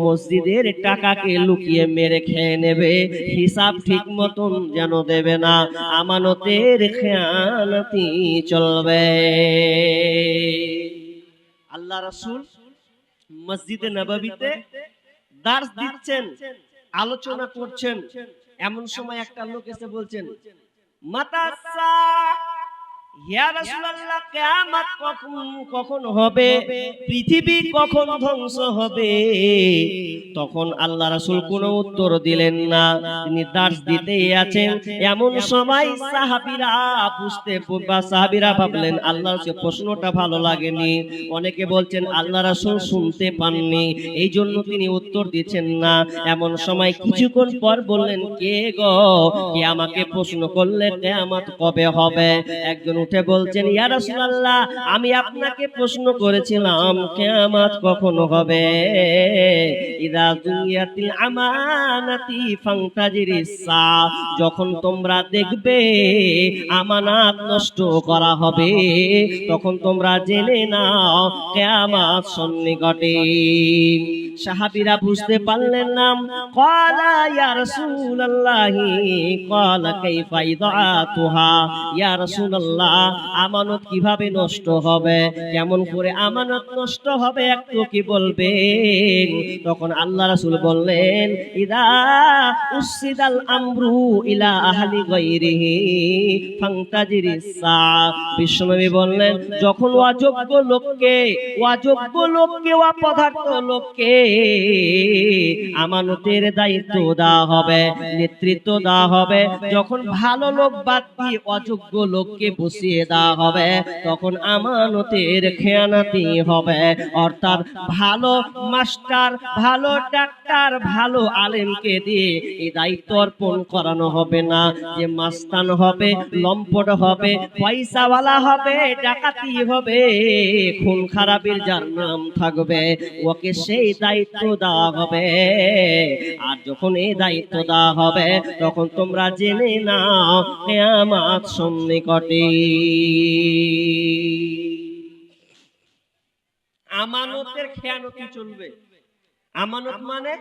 মসজিদের টাকাকে লুকিয়ে মেরে খেয়ে নেবে, হিসাব ঠিক মতন যেন দেবে না, আমানতের খেয়ানতি চলবে। আল্লাহ রাসূল মসজিদে নববীতে দার্স দিচ্ছেন, আলোচনা করছেন, এমন সময় একটা লোক এসে বলছেন, ইয়া রাসূলুল্লাহ, কিয়ামত কখন হবে, পৃথিবী কখন ধ্বংস হবে? তখন আল্লাহ রাসূল কোনো উত্তর দিলেন না, তিনি দার্স দিতেই আছেন। এমন সময় সাহাবীরা ভাবলেন আল্লাহ রাসূল প্রশ্নটা ভালো লাগেনি। অনেকে বলছেন আল্লাহ রাসূল শুনতে পাননি, এই জন্য তিনি উত্তর দিচ্ছেন না। এমন সময় কিছুক্ষণ পর বললেন, কে গো, কে আমাকে প্রশ্ন করলে কিয়ামত কবে হবে? একজন উঠে বলছেন, ইয়া রাসূলুল্লাহ, আমি আপনাকে প্রশ্ন করেছিলাম কিয়ামত কখন হবে। ইদা দুনিয়াতিল আমানাতি ফান্তাজিরিস সা, যখন তোমরা দেখবে আমানত নষ্ট করা হবে, তখন তোমরা জেনে নাও কিয়ামত সন্নিকটে। সাহাবীরা বুঝতে পারলেন না। ক্বালা ইয়া রাসূলুল্লাহি, ক্বালা কাইফা ইদাতুহা, ইয়া রাসূলুল্লাহ, আমানত কিভাবে নষ্ট হবে, কেমন করে আমানত নষ্ট হবে একটু কি বলবেন? তখন আল্লাহ রাসূল বললেন, ইদা উসিদাল আমরু ইলা আহলি গায়রিহি ফান্তাজিরিস সা। বিশ্বনবী বললেন, যখন অযোগ্য লোককে অপদার্থ লোককে আমানতের দায়িত্ব দেওয়া হবে, নেতৃত্ব দেওয়া হবে, যখন ভালো লোক বাদ দিয়ে অযোগ্য লোককে বসিয়ে দেওয়া হবে, তখন আমানতের খেয়ানাতি হবে। অর্থাৎ ভালো মাস্টার, ভালো ডাক্তার, ভালো আলেমকে দিয়ে এই দায়িত্ব অর্পণ করানো হবে না। যে মাস্তান হবে, লম্পট হবে, পয়সাওয়ালা হবে, ডাকাতি হবে, খুন খারাপের যার নাম থাকবে, ওকে সেই দায়িত্ব দেওয়া হবে। আর যখন এই দায়িত্ব দেওয়া হবে, তখন তোমরা জেনে নাও কিয়ামত সন্নিকটে। আমানতের খেয়ানতি চলবে। আমানত মানে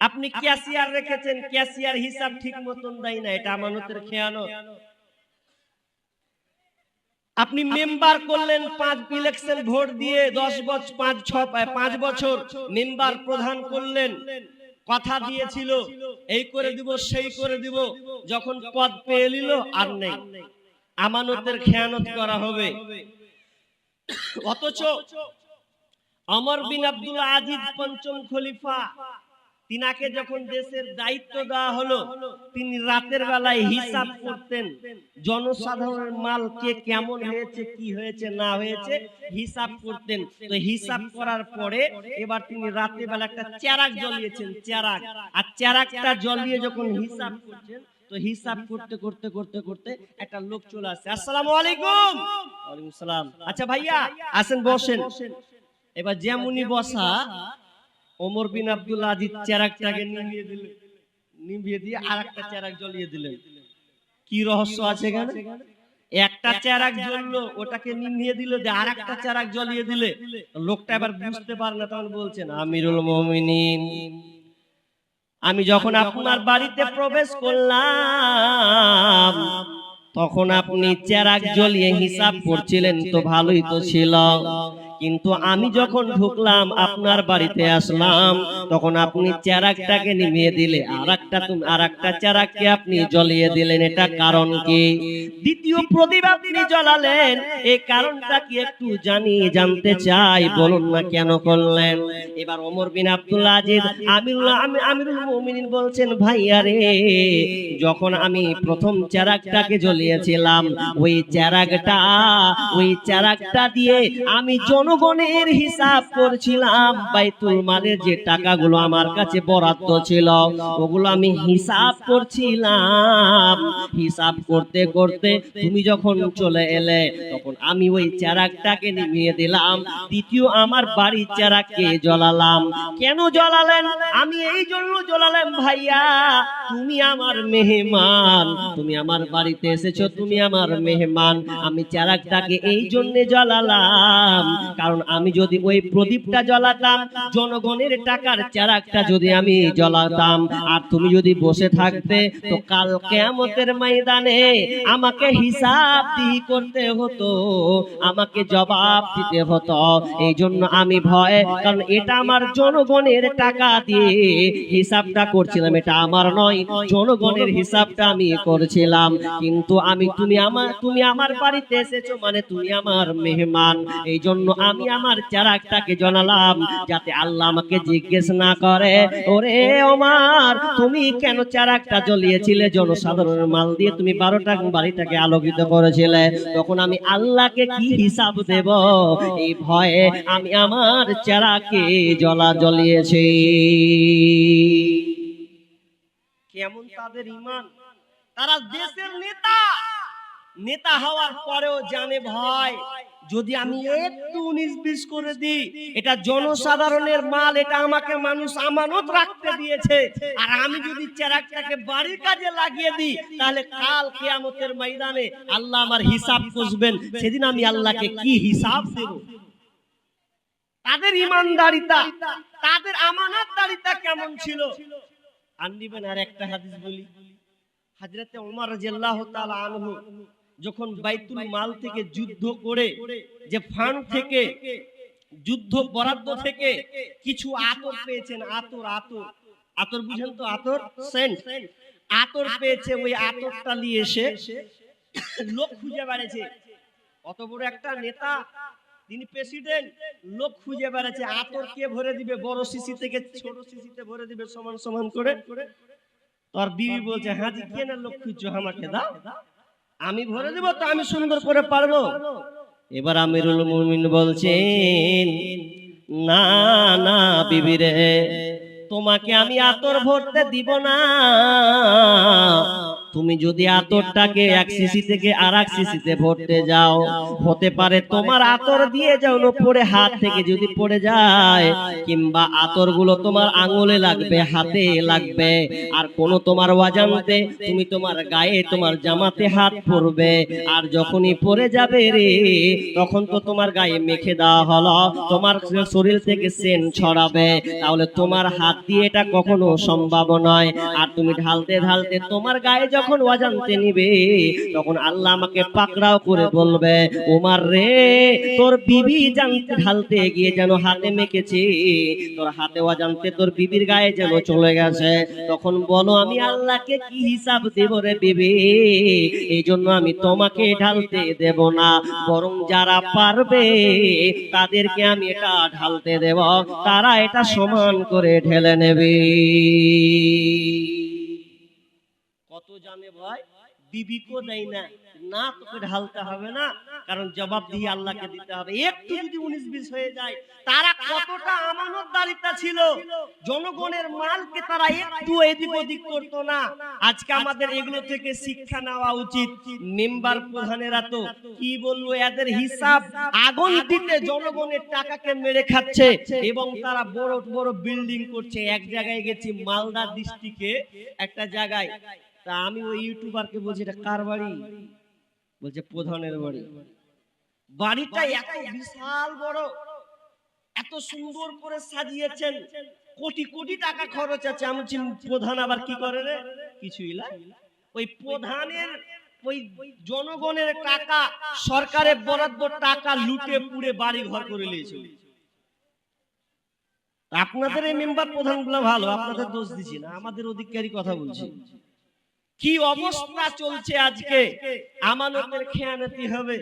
আপনি ক্যাশিয়ার রেখেছেন, ক্যাশিয়ার হিসাব ঠিক মতন দেয় না, এটা আমানতের খেয়ানত। আপনি মেম্বার করলেন, 5 ইলেকশন ভোট দিয়ে 10 বছর 5 বছর মেম্বার প্রধান করলেন, কথা দিয়েছিল এই করে দিব সেই করে দিব, যখন পদ পেয়ে নিল আর নেই, আমানতের খেয়ানত করা হবে। অথচ ওমর বিন আব্দুল আজিজ পঞ্চম খলিফা, তিনাকে যখন দেশের দায়িত্ব দেওয়া হলো, তিনি রাতের বেলায় হিসাব করতেন, জনসাধারণের মাল কে কেমন হয়েছে, কি হয়েছে না হয়েছে হিসাব করতেন। তো হিসাব করার পরে এবার তিনি রাতের বেলা একটা চেরাগ জ্বালিয়েছেন, চেরাগ, আর চেরাগটা জ্বালিয়ে যখন হিসাব করছেন, তো হিসাব করতে করতে করতে করতে একটা লোক চলে আসছে, আসসালামু আলাইকুম। ওয়ালাইকুম সালাম। আচ্ছা ভাইয়া আসেন, বসেন। এবার যেমনই বসা, ওমর বিন আব্দুল আজিজ চেরাগটাকে নিভিয়ে দিয়ে আরেকটা চেরাগ জ্বালিয়ে দিলেন। কি রহস্য আছে এখানে? একটা চেরাগ জ্বললো, ওটাকে নিভিয়ে দিল, যে আরেকটা চেরাগ জ্বালিয়ে দিলে লোকটা এবার বুঝতে পারে না, তখন বলছেন, আমিরুল মুমিনিন, আমি যখন আপনার বাড়িতে প্রবেশ করলাম, তখন আপনি চেরাগ জ্বালিয়ে হিসাব করছিলেন, তো ভালোই তো ছিল, কিন্তু আমি যখন ঢুকলাম, আপনার বাড়িতে আসলাম, তখন আপনি চেরাগটাকে নিভিয়ে দিলে, আরেকটা চেরাগকে আপনি জ্বালিয়ে দিলেন, এটা কারণ কি? দ্বিতীয় প্রদীপ আপনি জ্বালালেন, এই কারণটা কি একটু জানতে চাই, বলুন না কেন করলেন? এবার ওমর বিন আব্দুল আজিজ আমিরুল মুমিনিন বলছেন, ভাইয়া রে, যখন আমি প্রথম চেরাগটাকে জ্বালিয়েছিলাম, ওই চেরাগটা দিয়ে আমি জনগণের হিসাব করছিলাম, বাইতুল মালের যে টাকাগুলো আমার কাছে বরাদ্দ ছিল, ওগুলো আমি হিসাব করছিলাম। হিসাব করতে করতে তুমি যখন চলে এলে, তখন আমি ওই চেরাগটাকে নিভিয়ে দিলাম, দ্বিতীয় আমার বাড়ির চেরাগকে জ্বালালাম। কেন জ্বালালেন? আমি এই জন্য জ্বালালাম, ভাইয়া তুমি আমার মেহমান, তুমি আমার বাড়িতে এসেছো, তুমি আমার মেহমান, আমি চেরাগটাকে এই জন্য জ্বালালাম, কারণ আমি যদি ওই প্রদীপটা জ্বালাতাম, জনগণের টাকার চেরাগটা যদি আমি জ্বালাতাম, আর তুমি যদি বসে থাকতে, তো কাল কিয়ামতের ময়দানে আমাকে হিসাব করতে হতো, আমাকে জবাব দিতে হতো। এই জন্য আমি ভয়, কারণ এটা আমার জনগণের টাকা দিয়ে হিসাবটা করছিলাম, এটা আমার নয়, জনগণের হিসাবটা আমি করছিলাম। কিন্তু তুমি আমার বাড়িতে এসেছো মানে তুমি আমার মেহমান, এই জন্য আমি আমার চেরাগটাকে জ্বালালাম, যাতে আল্লাহ আমাকে জিজ্ঞেস না করে, ওরে ওমর তুমি কেন চেরাগটা জ্বলিয়েছিলে, জনসাধারণের মাল দিয়ে তুমি 12টা বাড়িটাকে আলোকিত করেছিলে, তখন আমি আল্লাহকে কি হিসাব দেব? এই ভয়ে আমি আমার চেরাগকে জ্বলিয়েছি। কেমন তাদের ঈমান! তারা দেশের নেতা হওয়ার পরেও জানে ভয়, যদি আমি একটু 19-20 করে দিই, এটা জনসাধারণের মাল, এটা আমাকে মানুষ আমানত রাখতে দিয়েছে, আর আমি যদি চেরাগটাকে বাড়ির কাজে লাগিয়ে দিই, তাহলে কাল কিয়ামতের ময়দানে আল্লাহ আমার হিসাব কষবেন, সেদিন আমি আল্লাহকে কি হিসাব দেব? তাদের ঈমানদারিতা, তাদের আমানতদারিতা কেমন ছিল! আনদিবেন আর একটা হাদিস বলি। হযরতে ওমর রাদিয়াল্লাহু তাআলা আনহু যখন বাইতুল মাল থেকে যুদ্ধ করে, যে ফান্ড থেকে, যুদ্ধ বরাদ্দ থেকে কিছু আতর পেয়েছেন, আতর বুঝেন তো, আতর সেন্ট, আতর পেয়েছে, ওই আতরটা নিয়ে এসে লোক খুঁজে বেড়াচ্ছে। অত বড় একটা নেতা, তিনি প্রেসিডেন্ট, লোক খুঁজে বেড়াচ্ছে, আতর কে ভরে দিবে, বড় শিশি থেকে ছোট শিশিতে ভরে দিবে সমান সমান করে। তোর বিবি বলছে, হাজি কে না লোক খুঁজছো, আমাকে দাও, আমি ভরে দেব, তো আমি সুন্দর করে পারবো। এবার আমিরুল মুমিন বলছেন, না না বিবি রে, তোমাকে আমি আতর ভরতে দিব না। তুমি যদি আতরটাকে এক শিশি থেকে আর এক শিশিতে ভরতে যাও, হতে পারে তোমার আতর দিয়ে যাও পড়ে হাত থেকে যদি পড়ে যায়, কিংবা আতরগুলো তোমার আঙুলে লাগবে, হাতে লাগবে, আর কোনো তোমার অজান্তে তুমি তোমার গায়ে, তোমার জামাতে হাত পড়বে, আর যখনই পড়ে যাবে রে, তখন তো তোমার গায়ে মেখে দেওয়া হলো, তোমার শরীর থেকে সেন্ট ছড়াবে, তাহলে তোমার হাত দিয়ে এটা কখনো সম্ভব নয়। আর তুমি ঢালতে ঢালতে তোমার গায়ে যখন অজান্তে নিবে, তখন আল্লাহ আমাকে পাকড়াও করে বলবে, ওমর রে, তোর বিবি জানতে ঢালতে গিয়ে যেন হাতে মেখেছে, তোর হাতে অজান্তে তোর বিবির গায়ে যেন চলে গেছে, তখন বলো আমি আল্লাহকে কি হিসাব দেব রে বিবি? এই জন্য আমি তোমাকে ঢালতে দেব না, বরং যারা পারবে তাদেরকে আমি এটা ঢালতে দেব, তারা এটা সমান করে ঢেলে নেবে। কত জানে ভয়, বিবিকে দেয় না, না তোকে ঢালতে হবে না, কারণ জবাব দিয়ে আল্লাহকে দিতে হবে। একটু যদি 19-20 হয়ে যায়, তারা কতটা আমানতদারিতা ছিল, জনগণের মালকে তারা একটু এদিক ওদিক করতো না। আজকে আমাদের এগুলো থেকে শিক্ষা নেওয়া উচিত। মেম্বার প্রধানেরা তো কি বলবো, এদের হিসাব আগুন দিতে জনগণের টাকাকে মেরে খাচ্ছে, এবং তারা বড় বড় বিল্ডিং করছে। এক জায়গায় গেছি, মালদা ডিস্ট্রিক্টে একটা জায়গায়, তা আমি ওই ইউটিউবারকে বলছি, এটা কার বাড়ি? বলছে প্রধানের বাড়ি। বাড়িটা এত বিশাল বড়, এত সুন্দর করে সাজিয়েছেন, কোটি কোটি টাকা খরচ আছে। আমি প্রধান আবার কি করে রে? কিছুই না। ওই প্রধানের ওই জনগণের টাকা, সরকারের বরাদ্দ টাকা লুটে পুড়ে বাড়ি ঘর করে নিয়েছে। আপনাদের এই মেম্বার প্রধানগুলো ভালো, আপনাদের দোষ দিচ্ছি না, আমাদের অধিকারী কথা বলছি। কি অবস্থা চলছে আজকে, আমানতের খেয়ানতি হবে।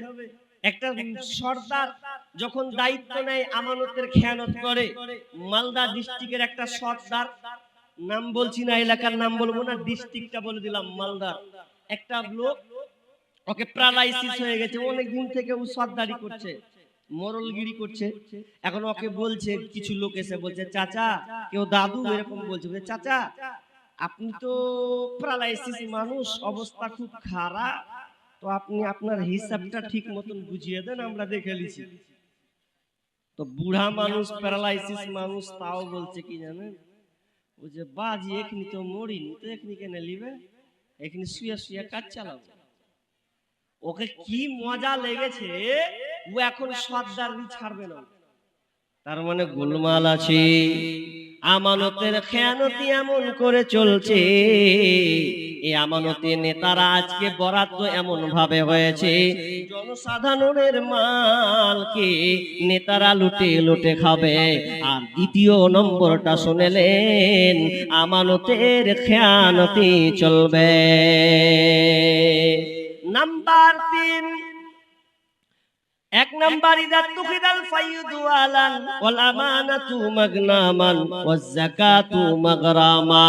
একটা সর্দার যখন দায়িত্ব নেয়, আমানতের খেয়ানত করে। মালদা ডিস্ট্রিক্টের একটা সর্দার, নাম বলছি না, এলাকার নাম বলবো না, ডিস্ট্রিক্টটা বলে দিলাম, মালদার একটা লোক, ওকে প্যারালাইসিস হয়ে গেছে, অনেকদিন থেকে ও সর্দারি করছে, মোরলগিরি করছে। এখন ওকে বলছে, কিছু লোক এসে বলছে, চাচা, কেউ দাদু এরকম বলছে, চাচা আপনি তো প্যারালাইসিস মানুষ, অবস্থা খুব খারাপ, তো আপনি আপনার হিসাবটা ঠিক মতন বুঝিয়ে দেন, আমরা দেখে লিছি। তো বুড়া মানুষ, প্যারালাইসিস মানুষ, তাও বলছে কি জানেন, ও যে বাজি এখনি তো মরিনি, তো এখনি কেন লিবে, এখনি শুয়ে শুয়ে কাজ চালাবো। ওকে কি মজা লেগেছে, ও এখন সর্দারি ছাড়বে না, তার মানে গোলমাল আছে, আমানতের খেয়ানতি এমন করে চলছে। এই আমানতের নেতারা আজকে বরাদ্দ এমন ভাবে হয়েছে, জনসাধারণের মালকে নেতারা লুটে লুটে খাবে। আর দ্বিতীয় নম্বরটা শুনেলেন, আমানতের খেয়ানতি চলবে। নাম্বার 3, এক নাম্বার, ইদা তুকিদাল ফাইয়ুদু আলান ওয়াল আমানাতু মাগনামান ওয়াজ যাকাতু মাগরামা।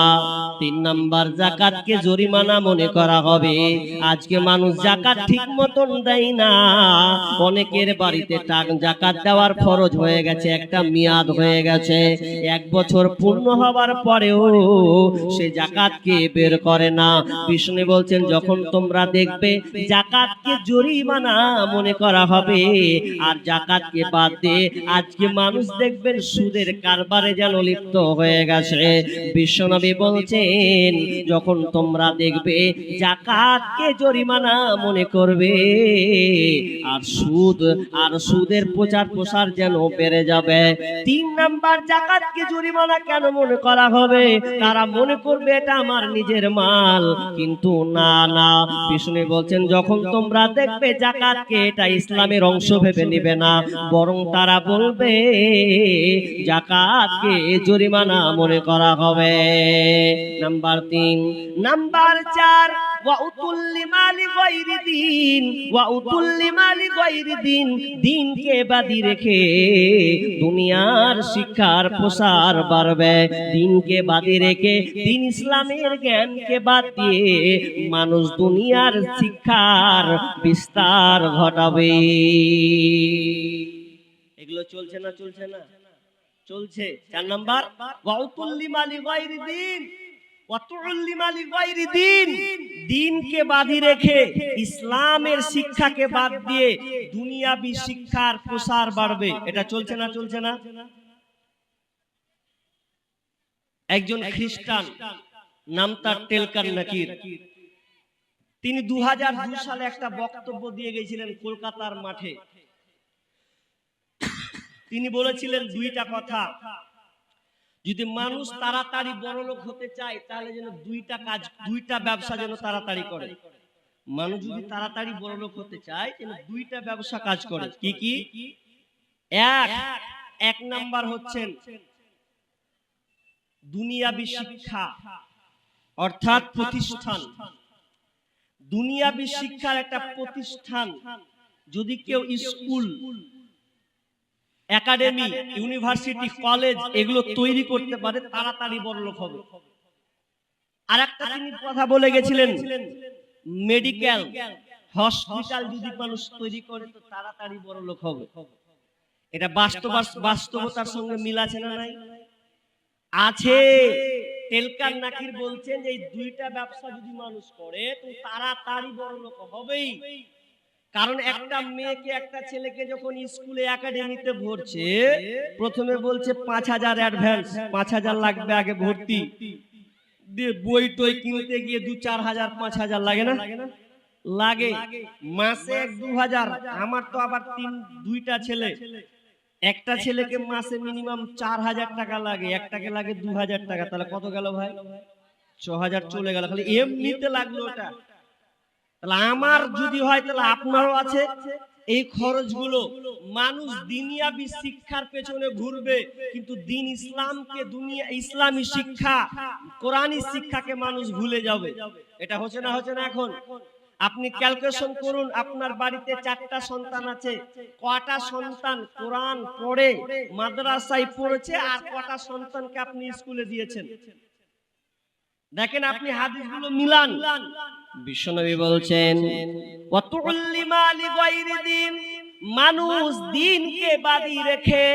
3 নাম্বার, যাকাতকে জরিমানা মনে করা হবে। আজকে মানুষ যাকাত ঠিক মতন দেয় না। অনেকের বাড়িতে যাকাত দেওয়ার ফরজ হয়ে গেছে, একটা মেয়াদ হয়ে গেছে, 1 বছর পূর্ণ হবার পরেও সে যাকাতকে বের করে না। বিষ্ণু বলছেন, যখন তোমরা দেখবে যাকাতকে জরিমানা মনে করা হবে আর যাকাতকে বাদ দিয়ে আজকে মানুষ দেখবেন সুদের কারবারে যেন লিপ্ত হয়ে গেছে। বিশ্বনবী বলছেন, যখন তোমরা দেখবে যাকাতকে জরিমানা মনে করবে আর সুদের প্রচার প্রসার যেন বেড়ে যাবে। 3 নাম্বার, যাকাতকে জরিমানা কেন মনে করা হবে? তারা মনে করবে এটা আমার নিজের মাল, কিন্তু না না, বিষ্ণু বলছেন, যখন তোমরা দেখবে যাকাতকে এটা ইসলামের অংশ ভেবে নিবে না, বরং তারা বলবে যাকাতকে জরিমানা মনে করা হবে। নাম্বার 3। নাম্বার 4, দিনকে বাদি রেখে দুনিয়ার শিক্ষার প্রসার বাড়বে। দিনকে বাদি রেখে, দিন ইসলামের জ্ঞানকে বাদ দিয়ে মানুষ দুনিয়ার শিক্ষার বিস্তার ঘটাবে। এগুলো চলছে না? চলছে না? চলছে। 4 নাম্বার, দিনকে বাদি রেখে ইসলামের শিক্ষাকে বাদ দিয়ে দুনিয়াবি শিক্ষার প্রসার বাড়বে। এটা চলছে না? চলছে না? একজন খ্রিস্টান, নাম তার টেলকার নাকির, তিনি 2002 সালে একটা বক্তব্য দিয়ে গেছিলেন কলকাতার মাঠে। তিনি বলেছিলেন 2টা কথা, যদি মানুষ তাড়াতাড়ি বড়লোক হতে চায় তাহলে যেন 2টা ব্যবসা যেন তাড়াতাড়ি করে। মানুষ যদি তাড়াতাড়ি বড়লোক হতে চায় যেন 2টা ব্যবসা কাজ করে। কি কি? এক নাম্বার হচ্ছেন দুনিয়াবি শিক্ষা, অর্থাৎ প্রতিষ্ঠান। দুনিয়াবি শিক্ষার একটা প্রতিষ্ঠান যদি কেউ স্কুল, একাডেমি, ইউনিভার্সিটি, কলেজ এগুলো তৈরি করতে পারে, তাড়াতাড়ি বড়লোক হবে। আর একটা তিনি কথা বলে গেছিলেন, মেডিকেল, হসপিটাল যদি মানুষ তৈরি করে তো তাড়াতাড়ি বড়লোক হবে। এটা বাস্তবতার সঙ্গে মিল আছে না নাই? আছে। টেলকার নাকির বলছেন যে এই 2টা ব্যবসা যদি মানুষ করে তো তাড়াতাড়ি বড়লোক হবেই। কারণ একটা মেয়েকে, একটা ছেলেকে যখন স্কুলে, একাডেমিতে ভরছে, প্রথমে বলছে 5000 অ্যাডভান্স, 5000 লাগবে আগে ভর্তি দিয়ে, বই টই কিনতে গিয়ে 2-4 হাজার 5,000 লাগে না? লাগে। মাসে 1-2 হাজার। আমার তো আবার 2টা ছেলে, একটা ছেলেকে মাসে মিনিমাম 4000 টাকা লাগে, একটাকে লাগে 2000 টাকা। তাহলে কত গেল ভাই? 6000 চলে গেল। খালি এমনিতে লাগলো ওটা। তাহলে আমার যদি হয় তাহলে আপনারও আছে। এই খরচগুলো মানুষ দুনিয়াবি শিক্ষার পেছনে ঘুরবে, কিন্তু দিন ইসলামকে, ইসলামী শিক্ষা, কোরআনী শিক্ষাকে মানুষ ভুলে যাবে। এটা হচ্ছে না? হচ্ছে না? এখন আপনি ক্যালকুলেশন করুন, আপনার বাড়িতে 4টা সন্তান আছে, কটা সন্তান কোরআন পড়ে মাদ্রাসায় পড়েছে আর কটা সন্তানকে আপনি স্কুলে দিয়েছেন? দেখেন, আপনি হাদিসগুলো মিলান। বিশ্বনবী বলছেন, মানুষ দিনকে বাদি রেখে,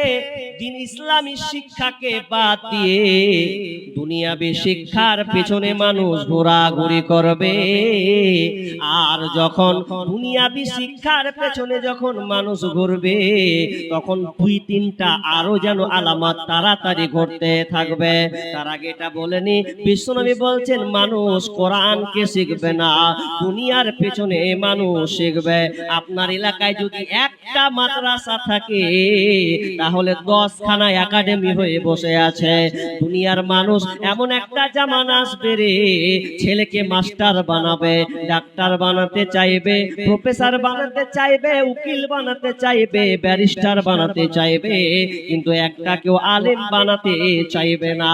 দিন ইসলামী শিক্ষাকে বাদ দিয়ে দুনিয়াবি শিক্ষার পেছনে মানুষ ঘোরাঘুরি করবে। আর যখন দুনিয়াবি শিক্ষার পেছনে যখন মানুষ ঘুরবে, তখন 2-3টা আরো যেন আলামত তাড়াতাড়ি ঘটতে থাকবে। তার আগে এটা বলেনি, বিশ্বনবী বলছেন মানুষ কোরআনকে শিখবে না, দুনিয়ার পেছনে মানুষ শিখবে। আপনার এলাকায় যদি 1 একটা মাদ্রাসা থাকে তাহলে 10খানা একাডেমি হয়ে বসে আছে। দুনিয়ার মানুষ এমন একটা জামানা আসবে রে, ছেলেকে মাস্টার বানাবে, ডাক্তার বানাতে চাইবে, প্রফেসর বানাতে চাইবে, উকিল বানাতে চাইবে, ব্যারিস্টার বানাতে চাইবে, কিন্তু একটা কেউ আলেম বানাতে চাইবে না।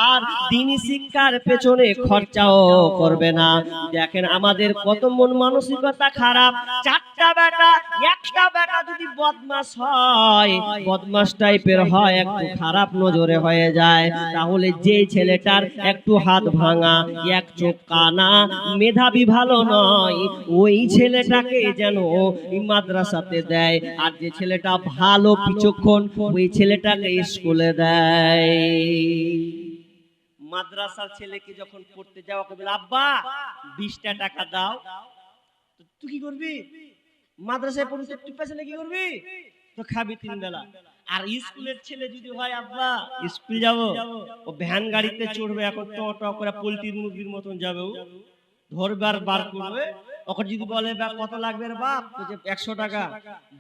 আর দ্বীনি শিক্ষার পেছনে খরচাও করবে না। দেখেন আমাদের কত মন মানসিকতা খারাপ। চারটা বেটা, একটা বেটা যদি বদমাশ হয়, বদমাশ টাইপের হয়, একটু খারাপ নজরে হয়ে যায়, তাহলে যে ছেলেটার একটু হাত ভাঙা, এক চোখ কানা, মেধাবী ভালো নয়, ওই ছেলেটাকে যেন মাদ্রাসাতে দেয়। আর যে ছেলেটা ভালো বিচক্ষণ, ওই ছেলেটাকে স্কুলে দেয়। মাদ্রাসার ছেলেকে যখন পড়তে যাও, ওকে বলে আব্বা 20টা টাকা দাও। তুই কি করবি? মাদ্রাসায় পড়তে তুই পেছনে কি করবি? তো খাবি 3 বেলা। আর স্কুলের ছেলে যদি হয় আব্বা স্কুল যাব, ও ভ্যান গাড়িতে চড়বে, এখন টো করে পোল্ট্রির মুরগির মতন যাবে, ও ধরবার বার করবে। ওকে যদি বলে কত লাগবে রে বাপ, তো যে 100 টাকা,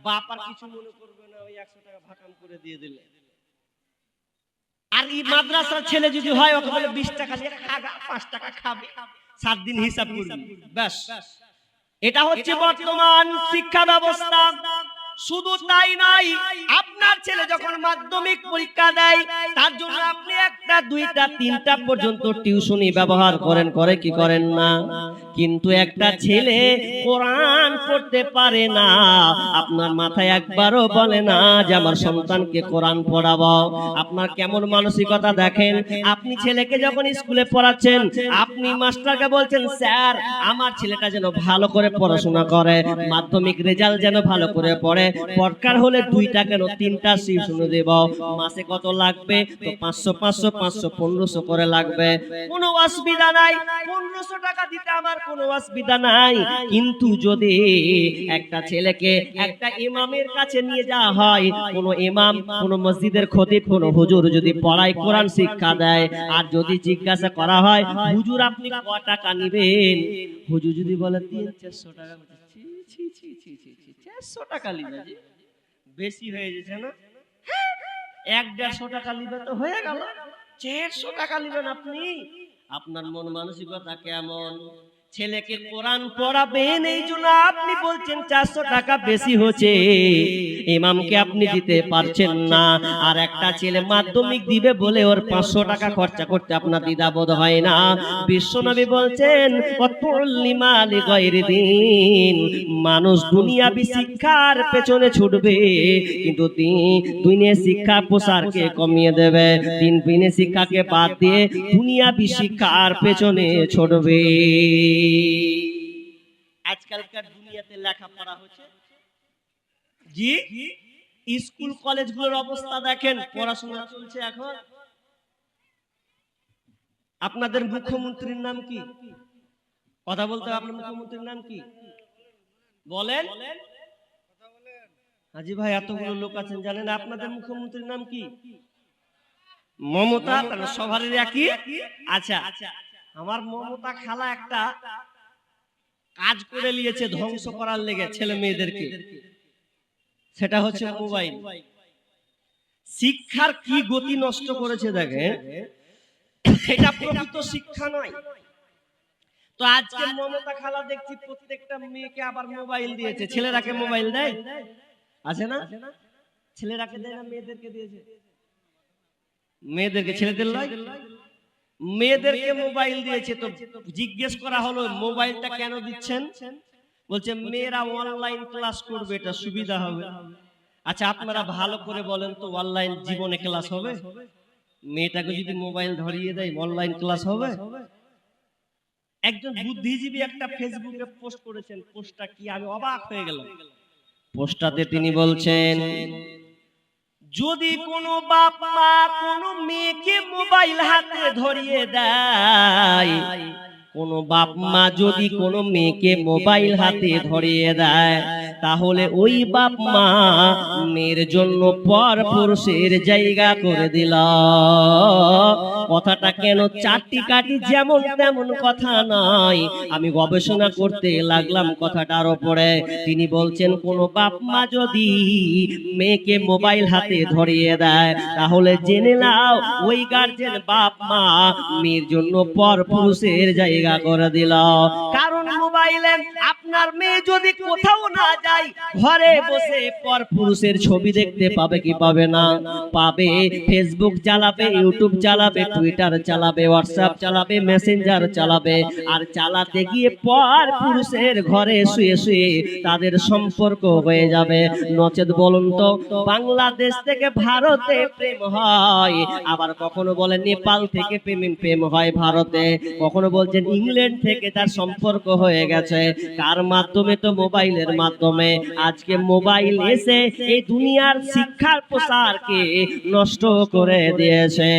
বাপ আর কিছু মনে করবে না, ওই 100 টাকা ভাকাম করে দিয়ে দিলে। আর এই মাদ্রাসার ছেলে যদি হয়, ওকে বলে 20 টাকা দিয়ে খাগা, 5 টাকা খাবে, 7 দিন হিসাব করবি, ব্যাস। এটা হচ্ছে বর্তমান শিক্ষা ব্যবস্থা। শুধু তাই নয়, আপনার ছেলে যখন মাধ্যমিক পরীক্ষা দেয়, তার জন্য আপনি 1টা 2টা 3টা পর্যন্ত টিউশনি ব্যবহার করেন, করে কি করেন না? কিন্তু একটা ছেলে কোরআন পড়তে পারে না, আপনার মাথায় একবারও বলে না যে আমার সন্তানকে কোরআন পড়াবো। আপনার কেমন মানসিকতা দেখেন। আপনি ছেলেকে যখন স্কুলে পড়াচ্ছেন, আপনি মাস্টারকে বলছেন স্যার আমার ছেলেটা যেন ভালো করে পড়াশোনা করে, মাধ্যমিক রেজাল্ট যেন ভালো করে পড়ে, দরকার হলে 2টা কেন 3টা টিউশন দেব, মাসে কত লাগবে? তো 500 500 500 1500 করে লাগবে, কোনো অসুবিধা নাই, 1500 টাকা দিতে আমার কোনো অসুবিধা নাই। কিন্তু যদি একটা ছেলেকে একটা ইমামের কাছে নিয়ে যাওয়া হয়, কোনো ইমাম, কোনো মসজিদের খতিব, কোনো হুজুর যদি পড়ায়, কোরআন শিক্ষা দেয়, আর যদি জিজ্ঞাসা করা হয় হুজুর আপনি ক টাকা নেবেন, হুজুর যদি বলে 300-400 টাকা, 400 টাকা নিবে, বেশি হয়ে যাচ্ছে না? 1-150 টাকা নিবে তো হয়ে গেল, 400 টাকা নিবেন আপনি? আপনার মন মানসিকতা কেমন? ছেলেকে কোরআন পড়াবেন, এই জন্য আপনি বলছেন 400 টাকা বেশি হচ্ছে, ইমামকে আপনি দিতে পারছেন না। আর একটা ছেলে মাধ্যমিক দিবে বলে ওর 500 টাকা খরচা করতে আপনার দ্বিধাবোধ হয় না। বিশ্বনবী বলছেন লিমালি গায়রি দিন, মানুষ দুনিয়াবি শিক্ষার পেছনে ছুটবে, কিন্তু দুনিয়ার শিক্ষা প্রসারকে কমিয়ে দেবে। দিনের শিক্ষাকে বাদ দিয়ে দুনিয়াবি শিক্ষার পেছনে ছুটবে। আজকালকার দুনিয়াতে লেখাপড়া হচ্ছে, জি স্কুল কলেজগুলোর অবস্থা দেখেন, পড়াশোনা চলছে। এখন আপনাদের মুখ্যমন্ত্রীর নাম কি? কথা বলতে হবে। আপনার মুখ্যমন্ত্রীর নাম কি বলেন? হাজি ভাই এতগুলো লোক আছেন, জানেন আপনাদের মুখ্যমন্ত্রীর নাম কি? মমতা। সবার একই। আচ্ছা, আমার মমতা খালা একটা কাজ করে নিয়েছে ধ্বংস করার লেগে ছেলে মেয়েদেরকে, সেটা হচ্ছে মোবাইল। শিক্ষার কি গতি নষ্ট করেছে দেখেন, এটা প্রকৃত শিক্ষা নয়। তো আজকে মমতা খালা দেখছি প্রত্যেকটা মেয়েকে আবার মোবাইল দিয়েছে। ছেলেরাকে মোবাইল দেয় আছে না? ছেলেরাকে দেয় না, মেয়েদেরকে দিয়েছে। মেয়েদেরকে, ছেলেদের লয়, মেয়েদেরকে মোবাইল দিয়েছে। তো জিজ্ঞেস করা হলো মোবাইলটা কেন দিচ্ছেন? বলছে মেয়েরা অনলাইন ক্লাস করবে, এটা সুবিধা হবে। আচ্ছা আপনারা ভালো করে বলেন তো, অনলাইন জীবনে ক্লাস হবে? মেয়েটাকে যদি মোবাইল ধরিয়ে দেয় অনলাইন ক্লাস হবে? একজন বুদ্ধিজীবী একটা ফেসবুকে পোস্ট করেছেন, পোস্টটা কি আমি অবাক হয়ে গেলাম। পোস্টটাতে তিনি বলছেন, যদি কোনো বাপ মা কোনো মেয়েকে মোবাইল হাতে ধরিয়ে দেয়, কোনো বাপ মা যদি কোনো মেয়েকে মোবাইল হাতে ধরিয়ে দেয়, তাহলে ওই বাপ মা মেয়ের জন্য পর পুরুষের জায়গা করে দিল। কথাটা কেন চারটি কাটি যেমন তেমন কথা নয়, আমি গবেষণা করতে লাগলাম কথাটার উপরে। তিনি বলছেন কোন বাপ মা যদি মেয়েকে মোবাইল হাতে ধরিয়ে দেয় তাহলে জেনে নাও ওই গার্জেন বাপ মা মেয়ের জন্য পর পুরুষের জায়গা করে দিল। কারণ মোবাইলে আপনার মেয়ে যদি কোথাও না যায়, ঘরে বসে পর পুরুষের ছবি দেখতে পাবে কি পাবে না? পাবে। ফেসবুক চালাবে, ইউটিউব চালাবে, টুইটার চালাবে, হোয়াটসঅ্যাপ চালাবে, মেসেঞ্জার চালাবে, আর চালাতে গিয়ে পর পুরুষের ঘরে শুয়ে শুয়ে তাদের সম্পর্ক হয়ে যাবে। নচেত বলুন তো, বাংলাদেশ থেকে ভারতে প্রেম হয়, আবার কখনো বলে নেপাল থেকে প্রেম হয় ভারতে, কখনো বলছেন ইংল্যান্ড থেকে তার সম্পর্ক হয়ে গেছে। কার মাধ্যমে? তো মোবাইলের মাধ্যমে। আজকে মোবাইল এসে এই দুনিয়ার শিক্ষার প্রসারকে নষ্ট করে দিয়েছে।